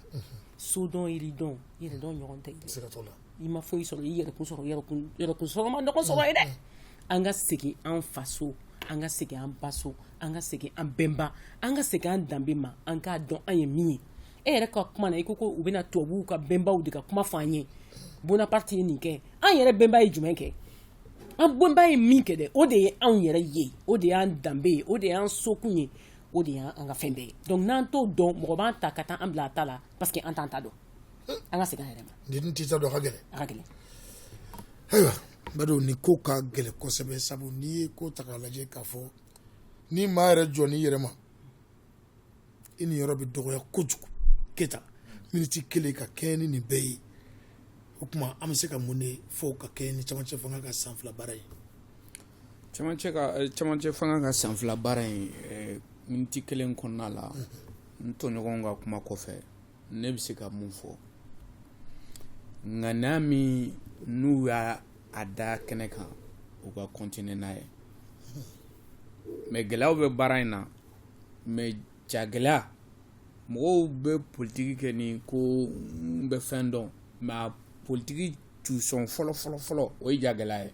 sodɔn yiridɔn yɛrɛdɔn ɲɔgɔn tɛ i ma foyi sɔrɔ i yɛrɛkun sɔrɔ yɛrɛkun sɔrɔ ma ɲɔgɔn sɔrɔ ye dɛ an ka segin an faso an ka segin an baso an ka segin an bɛnba an ka segin an danbe ma an k'a dɔn an ye min ye e yɛrɛ ka kuma na i ko u bɛna tubabuw ka bɛnbaw de ka kuma fɔ an ye Bonaparte ye nin kɛ an yɛrɛ bɛnba ye jumɛn kɛ an bɛnba ye min kɛ dɛ o de ye anw yɛrɛ ye o de y'an danbe ye o de y'an sokun ye o de y'an ka fɛn bɛɛ ye donc n'an t'o dɔn mɔgɔ b'an ta ka taa an bila a ta la parce que an t'an ta dɔn an ka segin an yɛrɛ ma nin tɛ ta dɔn a ka gɛlɛn a ka gɛlɛn ayiwa badenw nin ko ka gɛlɛn kosɛbɛ sabu n'i ye ko ta k'a lajɛ k'a fɔ ni maa yɛrɛ jɔ ni yɛrɛ ma i ni yɔrɔ bɛ dɔgɔya kojugu Keta miniti 1 ka kɛ ni nin bɛɛ ye o tuma an bɛ se ka mun de fɔ ka kɛ ni camancɛ fanga ka san 2 baara ye camancɛ fanga ka san 2 baara in miniti 1 kɔnɔna la n tɔɲɔgɔnw ka kuma kɔfɛ ne bɛ se ka mun fɔ nka n'a min n'u y'a da kɛnɛ kan u ka continuer n'a ye mais gɛlɛyaw bɛ baara in na mais jagɛlɛya mɔgɔw bɛ politiki kɛ ni ko n bɛ fɛn dɔn mais a politiki tuusɔn fɔlɔ o ye jagɛlɛya ye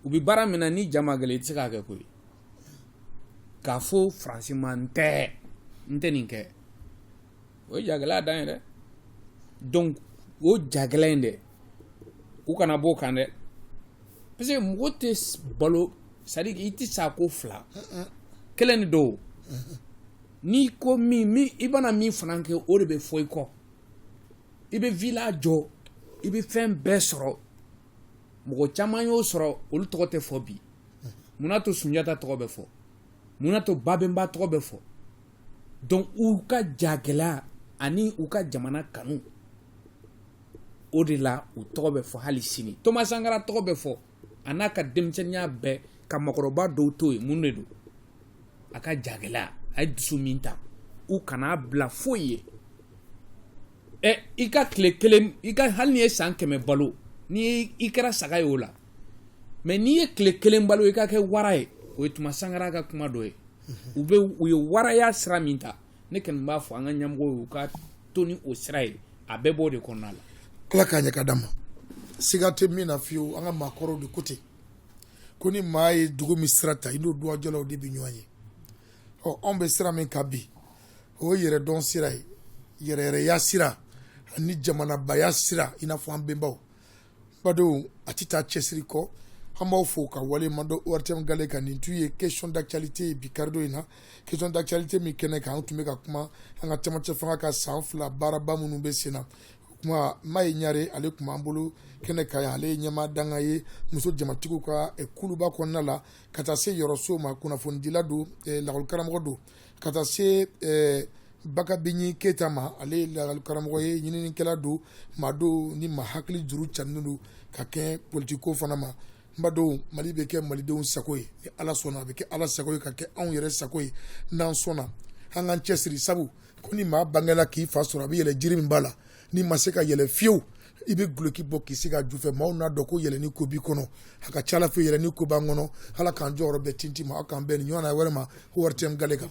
u bɛ baara min na ni jama gɛlɛ i tɛ se k'a kɛ koyi k'a fɔ faransi ma n tɛ nin kɛ o ye jagɛlɛya dan ye dɛ donc o jagɛlɛya in dɛ u kana b'o kan dɛ parce que mɔgɔ tɛ balo c'est à dire i tɛ sa ko 2 kelen de don n'i ko min i bɛna min fana kɛ o de bɛ fɔ i kɔ i bɛ villa jɔ i bɛ fɛn bɛɛ sɔrɔ mɔgɔ caman y'o sɔrɔ olu tɔgɔ tɛ fɔ bi munna to Sunjata tɔgɔ bɛ fɔ munna to Babemba tɔgɔ bɛ fɔ donc u ka jagɛlɛya ani u ka jamana kanu o de la u tɔgɔ bɛ fɔ hali sini Thomas Sankara tɔgɔ bɛ fɔ a n'a ka denmisɛnninya bɛɛ ka makɔrɔba dɔw to yen mun de don a ka jagɛlɛya a ye dusu min ta u kana bila foyi ye i ka tile 1 hali ni ye san 100 balo ni i kɛra saga ye o la mais n'i ye tile 1 balo i ka kɛ wara ye o ye Thomas Sankara ka kuma dɔ ye u ye waraya sira min ta ne kɔni b'a fɔ an ka ɲɛmɔgɔw y'u ka to ni o sira ye a bɛɛ b'o de kɔnɔna la Ala k'a ɲɛ ka d'an ma siga tɛ min na fiyewu an ka maakɔrɔw de ko ten ko ni maa ye dugu min sira ta i n'o duwajɔlaw de bɛ ɲɔgɔn ye anw bɛ sira min kan bi o ye yɛrɛdɔn sira ye yɛrɛyɛrɛya sira ani jamanabaya sira i n'a fɔ an bɛnbaw badenw a tɛ taa cɛsiri kɔ an b'aw fo ka waleɲuman dɔn ORTM Gale kan nin tun ye question d'actualité ye bi karido in na question d'actualité min kɛnɛ kan an tun bɛ ka kuma an ka camancɛ fanga ka san 2 baaraba minnu bɛ sen na kuma Mayi Ɲare ale tun b'an bolo kɛnɛ kan ale ye ɲɛmaa danga ye muso jamatigiw ka kuluba kɔnɔna la ka taa se yɔrɔso ma kunnafonidila don lakɔlikaramɔgɔ don ka taa se Bakabinyi Keyita ma ale ye lakɔlikaramɔgɔ ye ɲininikɛla don maa don ni maa hakili juru carilen don ka kɛ politiko fana ma n badenw Mali bɛ kɛ malidenw sago ye ni Ala sɔnna a bɛ kɛ Ala sago ye ka kɛ anw yɛrɛ sago ye n'an sɔnna an k'an cɛsiri sabu ko ni maa bangela k'i fa sɔrɔ a bɛ yɛlɛ jiri min b'a la ni ma se ka yɛlɛ fiyewu i bɛ guloki bɔ k'i se ka ju fɛ maaw n'a dɔn ko yɛlɛni ko b'i kɔnɔ a ka ca Ala fɛ yɛlɛni ko b'an kɔnɔ Ala k'an jɔyɔrɔ bɛɛ tinti ma aw k'an bɛn nin ɲɔgɔnna wɛrɛ ma ORTM Gale kan